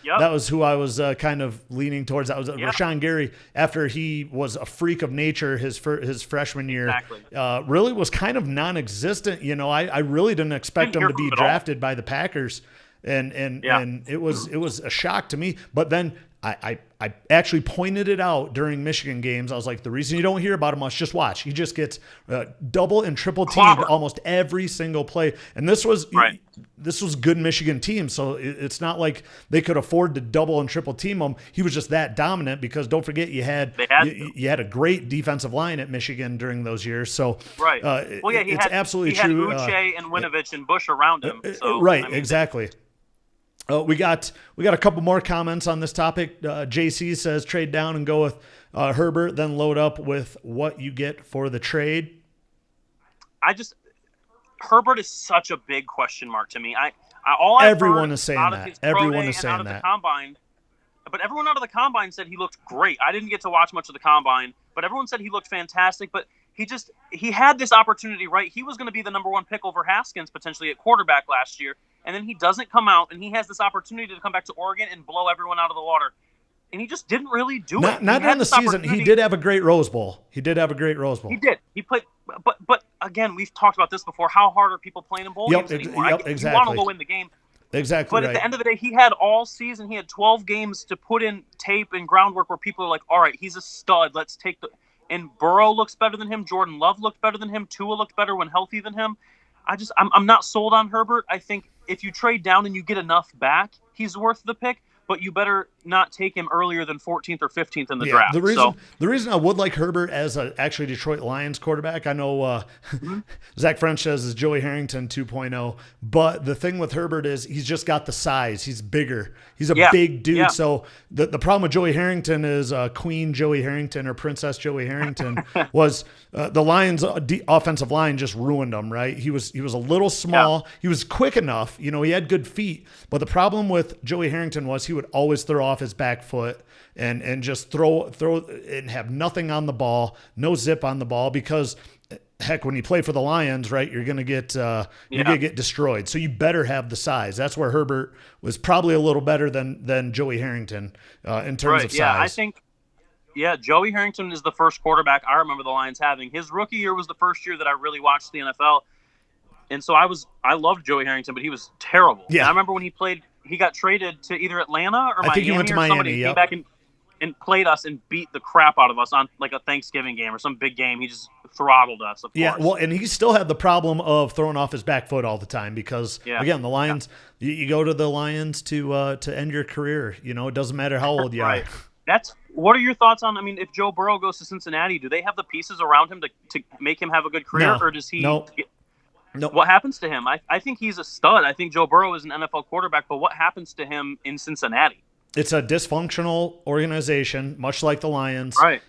who I was kind of leaning towards. That was Rashawn Gary. After he was a freak of nature his freshman year, really was kind of non-existent. You know, I really didn't expect him to be drafted by the Packers, and it was a shock to me. But then I actually pointed it out during Michigan games. I was like, the reason you don't hear about him much, just watch. He just gets double and triple teamed almost every single play. And this was good Michigan team, so it's not like they could afford to double and triple team him. He was just that dominant because don't forget you had a great defensive line at Michigan during those years. So it's absolutely true. He had Uche and Winovich and Bush around him. So, exactly. We got a couple more comments on this topic. JC says trade down and go with Herbert, then load up with what you get for the trade. Herbert is such a big question mark to me. Everyone is saying that. Everyone is saying that. But everyone out of the combine said he looked great. I didn't get to watch much of the combine, but everyone said he looked fantastic. But he had this opportunity, right? He was going to be the number 1 pick over Haskins potentially at quarterback last year. And then he doesn't come out, and he has this opportunity to come back to Oregon and blow everyone out of the water. And he just didn't really do it. Not during the season. He did have a great Rose Bowl. He did. He played, but again, we've talked about this before. How hard are people playing in bowl games anymore? Exactly. You want to go win the game. Exactly. But at the end of the day, he had all season. He had 12 games to put in tape and groundwork where people are like, all right, he's a stud. Let's take the. And Burrow looks better than him. Jordan Love looked better than him. Tua looked better when healthy than him. I'm not sold on Herbert. I think if you trade down and you get enough back, he's worth the pick. But you better not take him earlier than 14th or 15th in the draft. The reason I would like Herbert as actually Detroit Lions quarterback, I know Zach French says is Joey Harrington 2.0, but the thing with Herbert is he's just got the size. He's bigger. He's a big dude. Yeah. So the problem with Joey Harrington is Queen Joey Harrington or Princess Joey Harrington was the Lions offensive line just ruined him, right? He was a little small. Yeah. He was quick enough. You know, he had good feet. But the problem with Joey Harrington was he would always throw off his back foot and just throw and have nothing on the ball, no zip on the ball because heck, when you play for the Lions, right, you're gonna get destroyed. So you better have the size. That's where Herbert was probably a little better than Joey Harrington in terms of size. Yeah, I think Joey Harrington is the first quarterback I remember the Lions having. His rookie year was the first year that I really watched the NFL. And so I loved Joey Harrington, but he was terrible. Yeah. And I remember when he got traded to either Atlanta or Miami. I think he went to Miami. Somebody came back and played us and beat the crap out of us on like a Thanksgiving game or some big game. He just throttled us, of course. Well, and he still had the problem of throwing off his back foot all the time because, again, the Lions, you go to the Lions to end your career. You know, it doesn't matter how old you are. What are your thoughts on, I mean, if Joe Burrow goes to Cincinnati, do they have the pieces around him to make him have a good career? Or does he No. What happens to him? I think he's a stud. I think Joe Burrow is an NFL quarterback, but what happens to him in Cincinnati? It's a dysfunctional organization, much like the Lions. Right.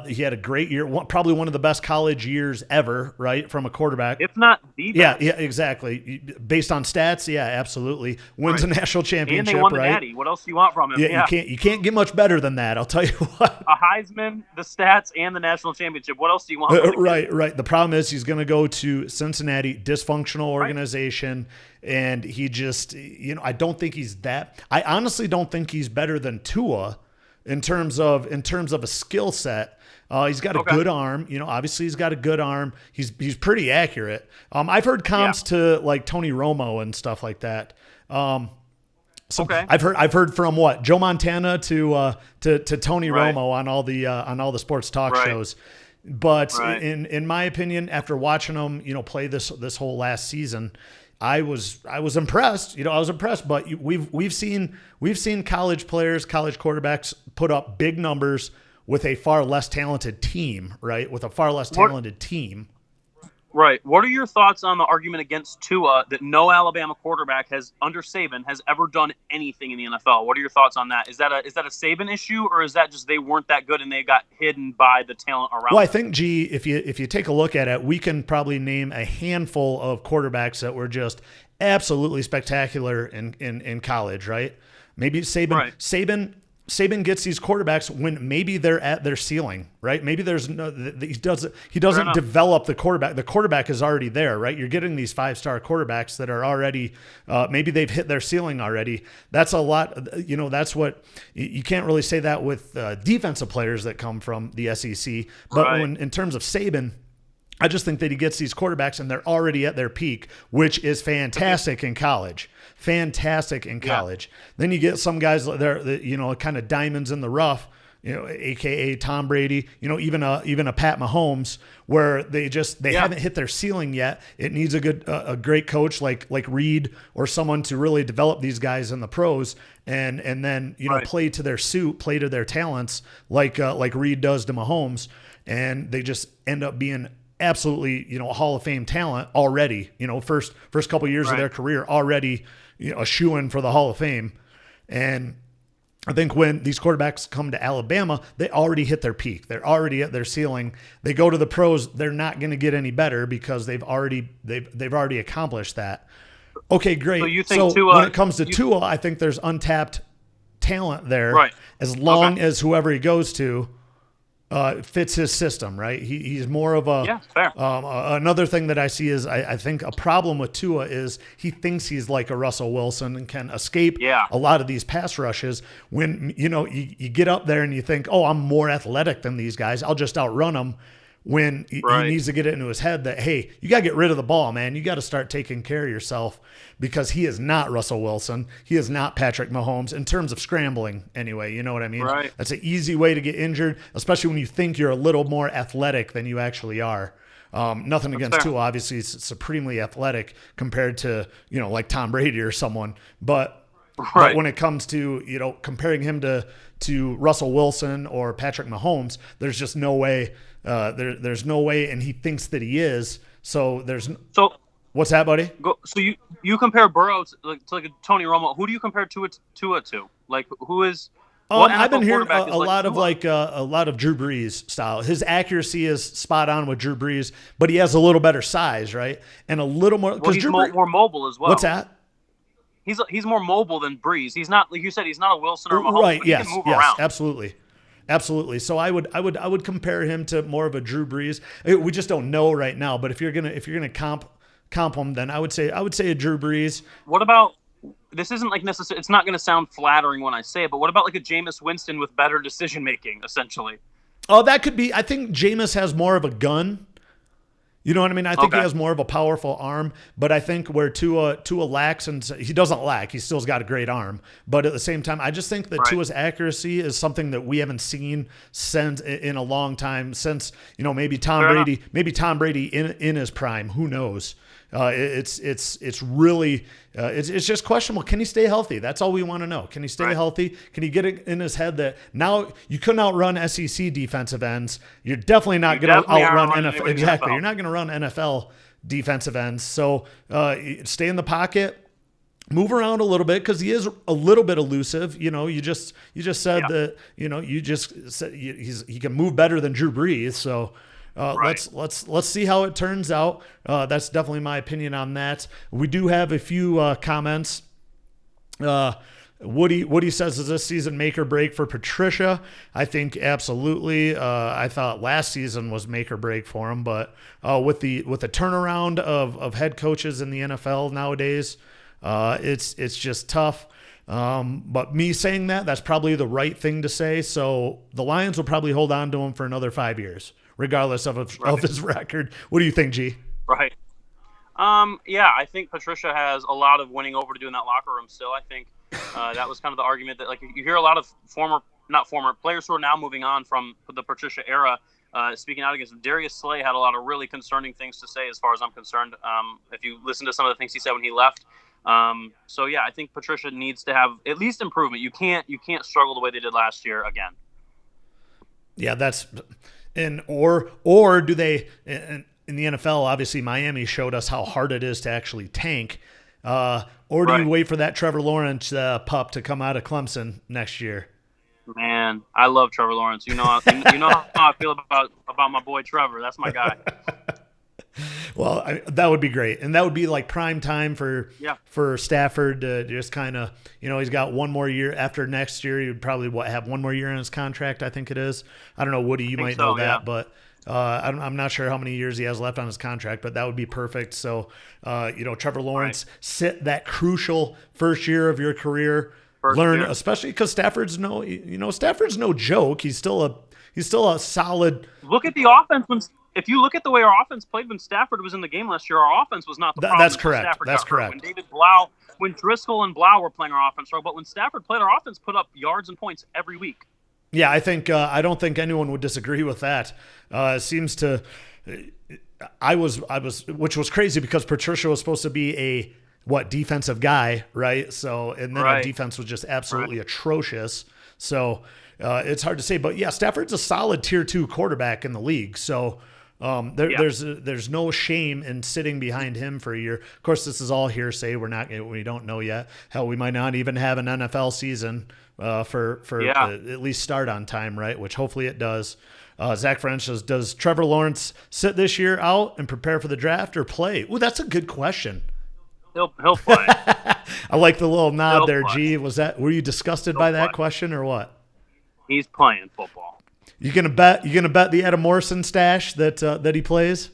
He had a great year, probably one of the best college years ever, right, from a quarterback. If not the best. Yeah, exactly. Based on stats, yeah, absolutely. Wins a national championship, and they won the right? Natty. What else do you want from him? Yeah, you can't get much better than that. I'll tell you what. A Heisman, the stats, and the national championship. What else do you want? From Right. The problem is he's going to go to Cincinnati, dysfunctional organization, and he just, I don't think he's that. I honestly don't think he's better than Tua in terms of a skill set. He's got a good arm. Obviously he's got a good arm. He's pretty accurate. I've heard comps to like Tony Romo and stuff like that. I've heard from Joe Montana to Tony Romo on all the sports talk shows. But in my opinion, after watching him, play this whole last season, I was impressed. I was impressed. But we've seen college players, college quarterbacks put up big numbers with a far less talented team, right? With a far less talented team. Right. What are your thoughts on the argument against Tua that no Alabama quarterback under Saban has ever done anything in the NFL? What are your thoughts on that? Is that a Saban issue, or is that just they weren't that good and they got hidden by the talent around? Well, I think, if you take a look at it, we can probably name a handful of quarterbacks that were just absolutely spectacular in college, right? Maybe Saban gets these quarterbacks when maybe they're at their ceiling, right? Maybe he doesn't develop the quarterback. The quarterback is already there, right? You're getting these 5-star quarterbacks that are already, maybe they've hit their ceiling already. That's a lot. That's what you can't really say that with defensive players that come from the SEC. But in terms of Saban, I just think that he gets these quarterbacks and they're already at their peak, which is fantastic in college. Then you get some guys that kind of diamonds in the rough, AKA Tom Brady, even a Pat Mahomes, where they haven't hit their ceiling yet. It needs a great coach like Reed or someone to really develop these guys in the pros and then play to their suit, play to their talents like Reed does to Mahomes, and they just end up being absolutely, a Hall of Fame talent already, first couple years of their career already, a shoo-in for the Hall of Fame. And I think when these quarterbacks come to Alabama, they already hit their peak. They're already at their ceiling. They go to the pros, they're not going to get any better because they've already accomplished that. Okay, great. So you think when it comes to Tua, I think there's untapped talent there. Right. As long as whoever he goes to fits his system, right? He's more of a fair. Another thing that I see is I think a problem with Tua is he thinks he's like a Russell Wilson and can escape a lot of these pass rushes. When you get up there and you think, oh, I'm more athletic than these guys, I'll just outrun them. When he needs to get it into his head that, hey, you got to get rid of the ball, man. You got to start taking care of yourself, because he is not Russell Wilson. He is not Patrick Mahomes in terms of scrambling anyway. You know what I mean? Right. That's an easy way to get injured, especially when you think you're a little more athletic than you actually are. Nothing against Tua. Obviously, he's supremely athletic compared to, like Tom Brady or someone. But when it comes to, comparing him to Russell Wilson or Patrick Mahomes, there's just no way. There's no way, and he thinks that he is. So what's that, buddy? So you compare Burrow to like a Tony Romo. Who do you compare Tua to? Like, who is? I've been hearing a lot of Drew Brees style. His accuracy is spot on with Drew Brees, but he has a little better size, right? And a little more because he's more mobile as well. What's that? He's more mobile than Brees. He's not, like you said, he's not a Wilson or Mahomes. Right? But he can move around. Absolutely. So I would compare him to more of a Drew Brees. We just don't know right now. But if you're gonna comp him, then I would say a Drew Brees. What about? This isn't like necessarily. It's not going to sound flattering when I say it, but what about like a Jameis Winston with better decision making, essentially? Oh, that could be. I think Jameis has more of a gun. You know what I mean? I think he has more of a powerful arm, but I think where Tua lacks, and he doesn't lack, he still's got a great arm. But at the same time, I just think that Tua's accuracy is something that we haven't seen since in a long time. Since maybe Tom Brady in his prime. Who knows? It's really it's just questionable. Can he stay healthy? That's all we want to know. Can he stay healthy? Can he get it in his head that now you couldn't outrun SEC defensive ends? You're definitely not going to outrun NFL. Exactly. You're not going to run NFL defensive ends. So stay in the pocket. move around a little bit because he is a little bit elusive. You just said that you just said he can move better than Drew Brees. So Right. let's see how it turns out. That's definitely my opinion on that. We do have a few comments. Woody says, is this season make or break for Patricia? I think absolutely. I thought last season was make or break for him, but with the turnaround of head coaches in the NFL nowadays, it's just tough. But me saying that's probably the right thing to say. So the Lions will probably hold on to him for another 5 years, regardless of his record. What do you think, G? Right. Yeah, I think Patricia has a lot of winning over to do in that locker room still. I think that was kind of the argument that, like, you hear a lot of not former players who are now moving on from the Patricia era speaking out against him. Darius Slay had a lot of really concerning things to say as far as I'm concerned. If you listen to some of the things he said when he left. So yeah, I think Patricia needs to have at least improvement. You can't struggle the way they did last year again. Yeah, or do they in the NFL? Obviously, Miami showed us how hard it is to actually tank. Or do you wait for that Trevor Lawrence pup to come out of Clemson next year? Man, I love Trevor Lawrence. You know how I feel about my boy Trevor. That's my guy. Well, that would be great, and that would be like prime time for Stafford to just kind of, he's got one more year after next year. He would probably have one more year in his contract. I think it is. I don't know, Woody, you might know that, but I'm not sure how many years he has left on his contract, but that would be perfect. So, Trevor Lawrence, sit that crucial first year of your career, especially because Stafford's no joke. He's still a solid. Look at the offense if you look at the way our offense played when Stafford was in the game last year, our offense was not the problem. That's correct. That's correct. When Driscoll and Blau were playing our offense, but when Stafford played, our offense put up yards and points every week. Yeah, I don't think anyone would disagree with that. It seems to, I was, which was crazy because Patricia was supposed to be a defensive guy, right? So, and then our defense was just absolutely atrocious. So it's hard to say, but yeah, Stafford's a solid tier 2 quarterback in the league. So there's no shame in sitting behind him for a year. Of course, this is all hearsay. We don't know yet. Hell, we might not even have an NFL season for at least start on time, right? Which hopefully it does. Zach French says, does Trevor Lawrence sit this year out and prepare for the draft or play? Ooh, that's a good question. He'll play. I like the little nod there, G. Were you disgusted by that question or what? He's playing football. You gonna bet the Adam Morrison stash that he plays?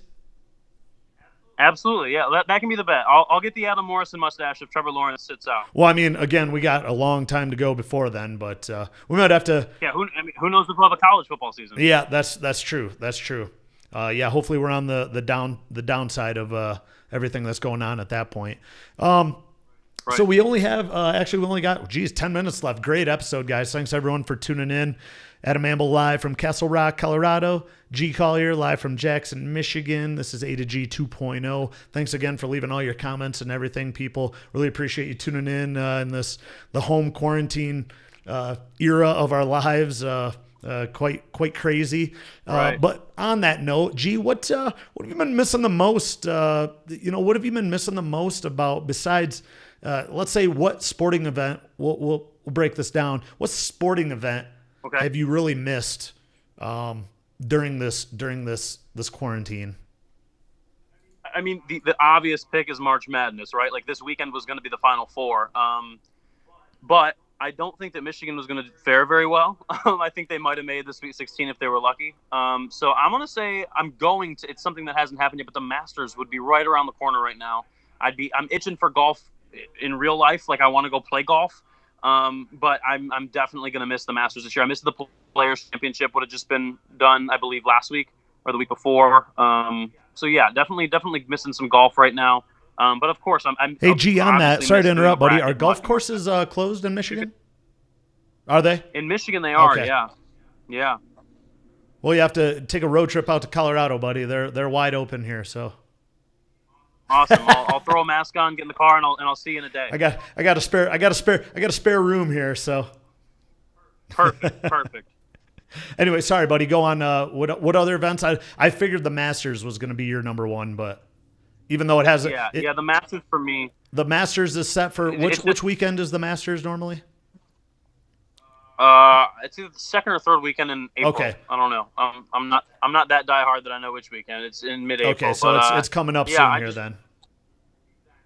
Absolutely, yeah. That can be the bet. I'll get the Adam Morrison mustache if Trevor Lawrence sits out. Well, I mean, again, we got a long time to go before then, but we might have to. Yeah, who knows if we'll have a college football season? Yeah, that's true. That's true. Yeah, hopefully we're on the downside of everything that's going on at that point. So we only have we only got 10 minutes left. Great episode, guys. Thanks everyone for tuning in. Adam Amble live from Castle Rock, Colorado. G Collier live from Jackson, Michigan. This is A to G 2.0. Thanks again for leaving all your comments and everything, people. Really appreciate you tuning in the home quarantine era of our lives. Quite crazy. But on that note, G, what have you been missing the most? What have you been missing the most about besides, let's say, what sporting event? We'll break this down. What sporting event have you really missed during this quarantine? I mean, the obvious pick is March Madness, right? Like, this weekend was going to be the Final Four. But I don't think that Michigan was going to fare very well. I think they might have made the Sweet 16 if they were lucky. So I'm going to say it's something that hasn't happened yet, but the Masters would be right around the corner right now. I'm itching for golf in real life. Like, I want to go play golf. But I'm definitely going to miss the Masters this year. I missed the Players Championship, would have just been done, I believe, last week or the week before. So yeah, definitely missing some golf right now. But of course, I'm. Hey, G, on that, sorry to interrupt, buddy. Are golf courses closed in Michigan? Are they? In Michigan, they are. Okay. Yeah. Well, you have to take a road trip out to Colorado, buddy. They're wide open here, so. Awesome. I'll throw a mask on, get in the car, and I'll see you in a day. I got a spare room here, so. Perfect. Anyway, sorry, buddy. Go on. What other events? I figured the Masters was going to be your number one, but even though it has the Masters for me. the Masters is set for which weekend is the Masters normally? It's either the second or third weekend in April. Okay. I don't know. I'm not that diehard that I know which weekend. It's in mid-April. Okay, so it's coming up soon here then.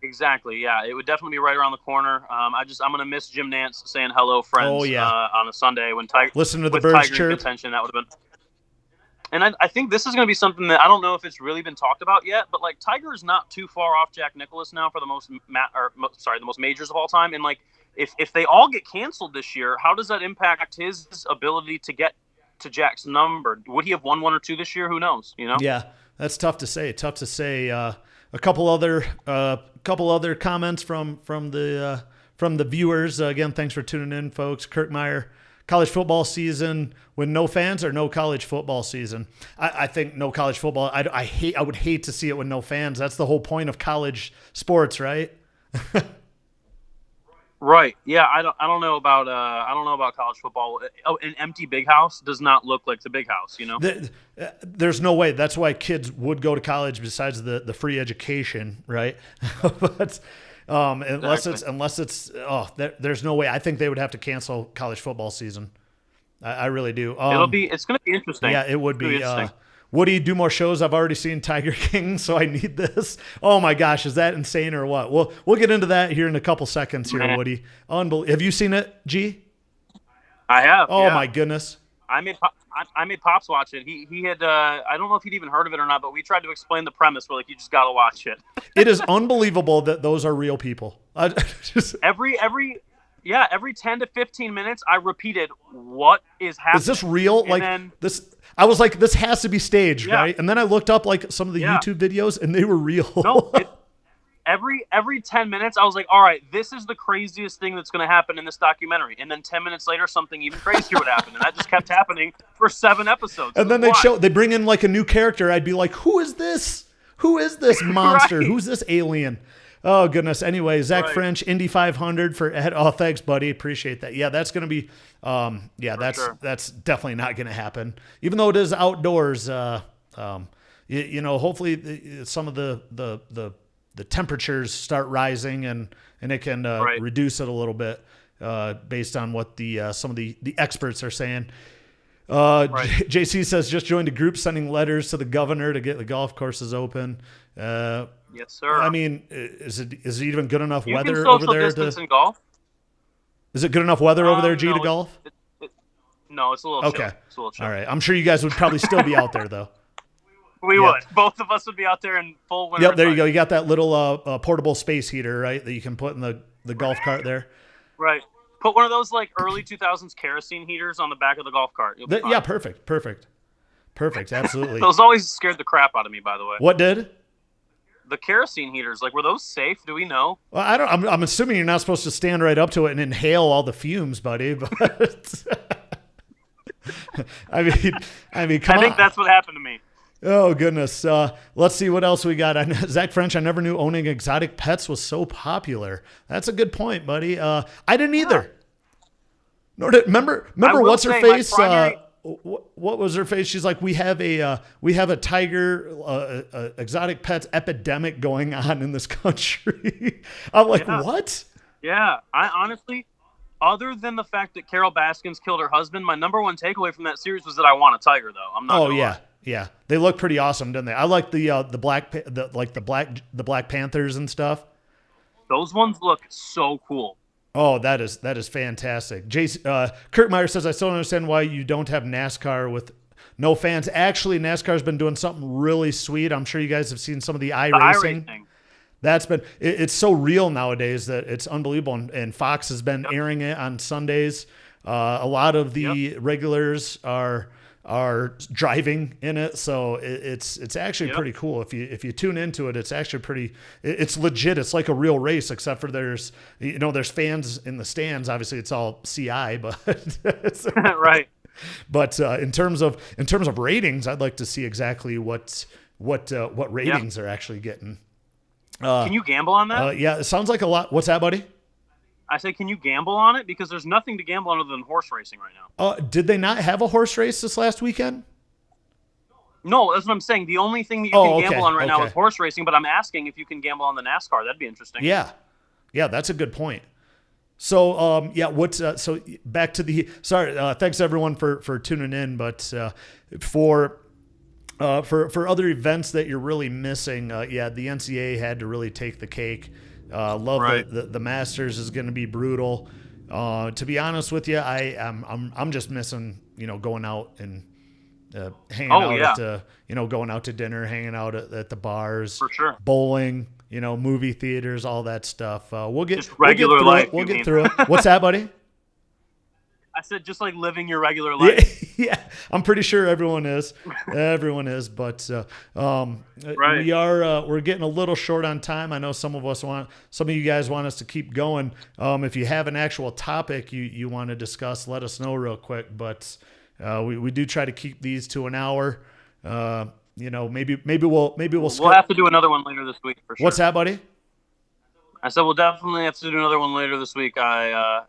Exactly. Yeah, it would definitely be right around the corner. I'm gonna miss Jim Nance saying hello, friends. Oh, yeah. On a Sunday when Tiger listen to the with birds Tiger chirp. in contention, that would have been. And I think this is going to be something that I don't know if it's really been talked about yet, but like Tiger is not too far off Jack Nicklaus now for the most majors of all time. And like if they all get canceled this year, how does that impact his ability to get to Jack's number? Would he have won one or two this year? Who knows? You know? Yeah, that's tough to say. A couple other comments from the viewers. Again, thanks for tuning in, folks. Kirk Meyer. College football season with no fans or no college football season? I think no college football. I would hate to see it with no fans. That's the whole point of college sports, right? Right. Yeah. I don't know about college football. An empty big house does not look like the big house. You know. There's no way. That's why kids would go to college besides the free education, right? But. Unless it's there's no way. I think they would have to cancel college football season. I really do. It's going to be interesting. Yeah, it would be. Woody, do more shows. I've already seen Tiger King, so I need this. Oh my gosh, is that insane or what? We'll get into that here in a couple seconds here, Woody. Have you seen it, G? I have. Oh my goodness. I made Pops watch it. He had I don't know if he'd even heard of it or not, but we tried to explain the premise. We're like, you just gotta watch it. It is unbelievable that those are real people. Every 10 to 15 minutes, I repeated, what is happening? Is this real? I was like, this has to be staged, right? And then I looked up like some of the YouTube videos, and they were real. No, every 10 minutes, I was like, all right, this is the craziest thing that's going to happen in this documentary. And then 10 minutes later, something even crazier would happen. And that just kept happening for 7 episodes. And then they bring in like a new character. I'd be like, who is this? Who is this monster? Right. Who's this alien? Oh, goodness. Anyway, Zach French, Indy 500 for Ed. Oh, thanks, buddy. Appreciate that. Yeah, that's going to be, that's definitely not going to happen. Even though it is outdoors, hopefully some of the temperatures start rising and it can reduce it a little bit based on what some of the experts are saying. JC says just joined a group sending letters to the governor to get the golf courses open. Yes, sir. I mean, is it even good enough weather can over social there distance in golf? Is it good enough weather over there, G, to golf? No, it's a little chill. It's a little chill. All right. I'm sure you guys would probably still be out there though. We would. Both of us would be out there in full winter. Yep, there you go. You got that little portable space heater, right, that you can put in the golf cart there. Right. Put one of those like early 2000s kerosene heaters on the back of the golf cart. Yeah, perfect. Absolutely. Those always scared the crap out of me, by the way. What did? The kerosene heaters, like, were those safe? Do we know? Well, I'm assuming you're not supposed to stand right up to it and inhale all the fumes, buddy. But I mean, come on. I think that's what happened to me. Oh, goodness. Let's see what else we got. Zach French, I never knew owning exotic pets was so popular. That's a good point, buddy. I didn't either. Remember what's her face? What was her face? She's like, we have a tiger exotic pets epidemic going on in this country. I'm like, what? Yeah, I honestly, other than the fact that Carol Baskins killed her husband, my number one takeaway from that series was that I want a tiger, though. I'm not. Oh yeah. Lie. Yeah, they look pretty awesome, don't they? I like the Black Panthers and stuff. Those ones look so cool. Oh, that is fantastic. Kurt Meyer says, I still don't understand why you don't have NASCAR with no fans. Actually, NASCAR's been doing something really sweet. I'm sure you guys have seen some of the iRacing. It's so real nowadays that it's unbelievable. And Fox has been airing it on Sundays. A lot of the regulars are driving in it, so it's actually pretty cool. If you tune into it, it's actually it's legit. It's like a real race, except for there's fans in the stands. Obviously, it's all CI, but right. But in terms of ratings, I'd like to see exactly what ratings are actually getting. Can you gamble on that? Yeah, it sounds like a lot. What's that, buddy? I say, can you gamble on it? Because there's nothing to gamble on other than horse racing right now. Did they not have a horse race this last weekend? No, that's what I'm saying. The only thing that you can gamble on right now is horse racing, but I'm asking if you can gamble on the NASCAR. That'd be interesting. Yeah. Yeah, that's a good point. So, so back to the, sorry, thanks everyone for tuning in, but for other events that you're really missing, the NCAA had to really take the cake. Love Right. the Masters is going to be brutal. To be honest with you, I'm just missing, going out and hanging out yeah. at going out to dinner, hanging out at the bars, For sure. bowling, movie theaters, all that stuff. We'll get Just regular life. We'll get through it. What's that, buddy? I said just like living your regular life. Yeah, I'm pretty sure everyone is. Everyone is, but Right. we're getting a little short on time. I know some of you guys want us to keep going. If you have an actual topic you want to discuss, let us know real quick. But we do try to keep these to an hour. Maybe we'll have to do another one later this week for sure. What's that, buddy? I said we'll definitely have to do another one later this week. I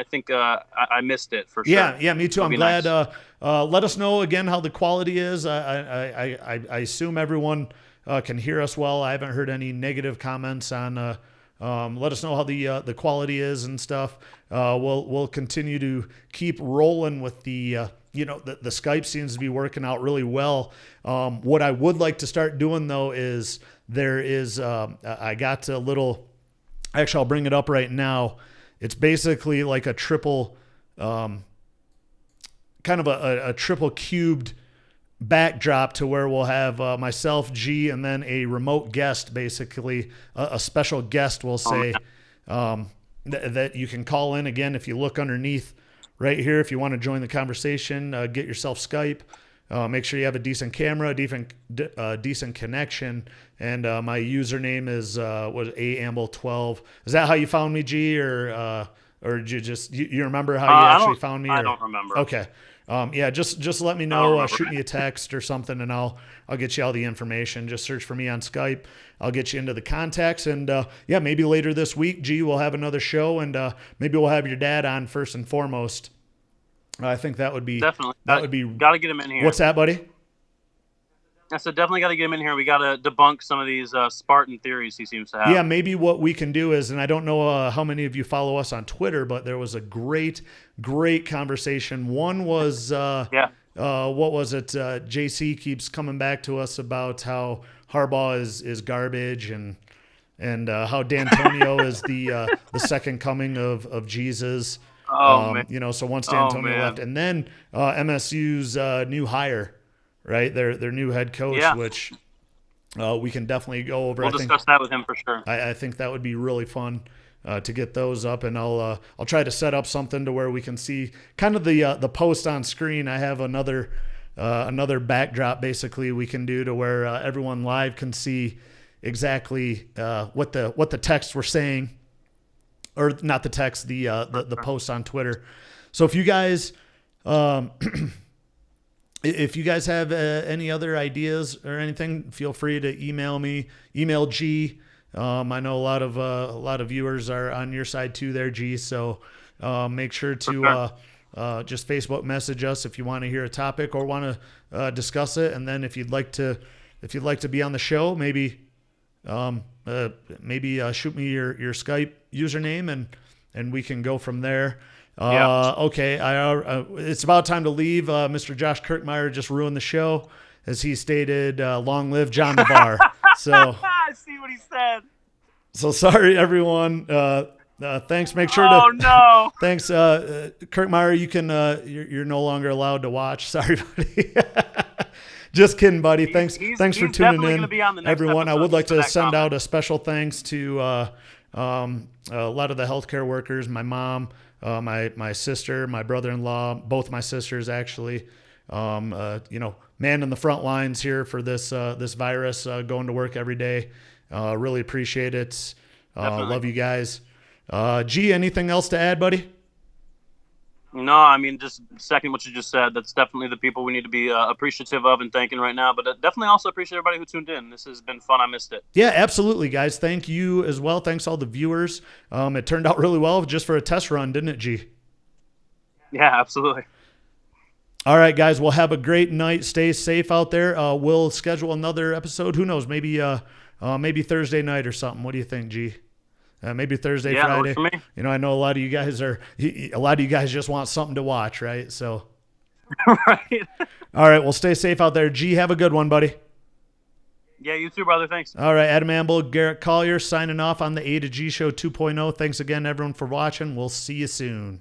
think I missed it for sure. Yeah, me too. I'm glad. Nice. Let us know again how the quality is. I assume everyone can hear us well. I haven't heard any negative comments on. Let us know how the quality is and stuff. We'll continue to keep rolling with the Skype seems to be working out really well. What I would like to start doing though is I got a little. Actually, I'll bring it up right now. It's basically like a triple, kind of a triple cubed backdrop to where we'll have myself, G, and then a remote guest, basically a special guest, we'll say, that you can call in. Again, if you look underneath right here, if you want to join the conversation, get yourself Skype. Make sure you have a decent camera, decent connection, and my username is aamble12. Is that how you found me, G, or did you remember how you actually found me? I don't remember. Okay, just let me know. Shoot me a text or something, and I'll get you all the information. Just search for me on Skype. I'll get you into the contacts, and maybe later this week, G, we'll have another show, and maybe we'll have your dad on first and foremost. I think that would be definitely. That would be. Got to get him in here. What's that, buddy? I said definitely got to get him in here. We got to debunk some of these Spartan theories he seems to have. Yeah, maybe what we can do is, and I don't know how many of you follow us on Twitter, but there was a great conversation. One was what was it? JC keeps coming back to us about how Harbaugh is garbage and how D'Antonio is the second coming of Jesus. Man. So once D'Antonio left, and then MSU's new hire, right? Their new head coach, which we can definitely go over. We'll discuss that with him for sure. I think that would be really fun to get those up, and I'll try to set up something to where we can see kind of the post on screen. I have another backdrop basically we can do to where everyone live can see exactly what the texts were saying. Or not the text, the post on Twitter. So if you guys, have any other ideas or anything, feel free to email me. Email G. I know a lot of viewers are on your side too, there, G. So make sure to just Facebook message us if you want to hear a topic or want to discuss it. And then if you'd like to be on the show, maybe shoot me your Skype username and we can go from there. Okay. It's about time to leave. Mr. Josh Kirkmeyer just ruined the show as he stated, long live John Navarre. So I see what he said. So sorry, everyone. Thanks. Make sure Oh, no. Thanks. Kirkmeyer, you can, you're no longer allowed to watch. Sorry, buddy. Just kidding, buddy. Thanks for tuning in, everyone. I would like to send out a special thanks to a lot of the healthcare workers, my mom, my sister, my brother-in-law, both my sisters actually. Man in the front lines here for this virus, going to work every day. Really appreciate it. Love you guys. G, anything else to add, buddy? No, I mean, just second what you just said. That's definitely the people we need to be appreciative of and thanking right now. But definitely also appreciate everybody who tuned in. This has been fun. I missed it. Yeah, absolutely, guys. Thank you as well. Thanks all the viewers. It turned out really well just for a test run, didn't it, G? Yeah, absolutely. All right, guys. Well, have a great night. Stay safe out there. We'll schedule another episode. Who knows? Maybe Thursday night or something. What do you think, G? Maybe Thursday, Yeah, Friday. for me. You know, I know a lot of you guys just want something to watch, right? So, Right. all right, well, stay safe out there. G, have a good one, buddy. Yeah, you too, brother. Thanks. All right, Adam Amble, Garrett Collier signing off on the A to G Show 2.0. Thanks again, everyone, for watching. We'll see you soon.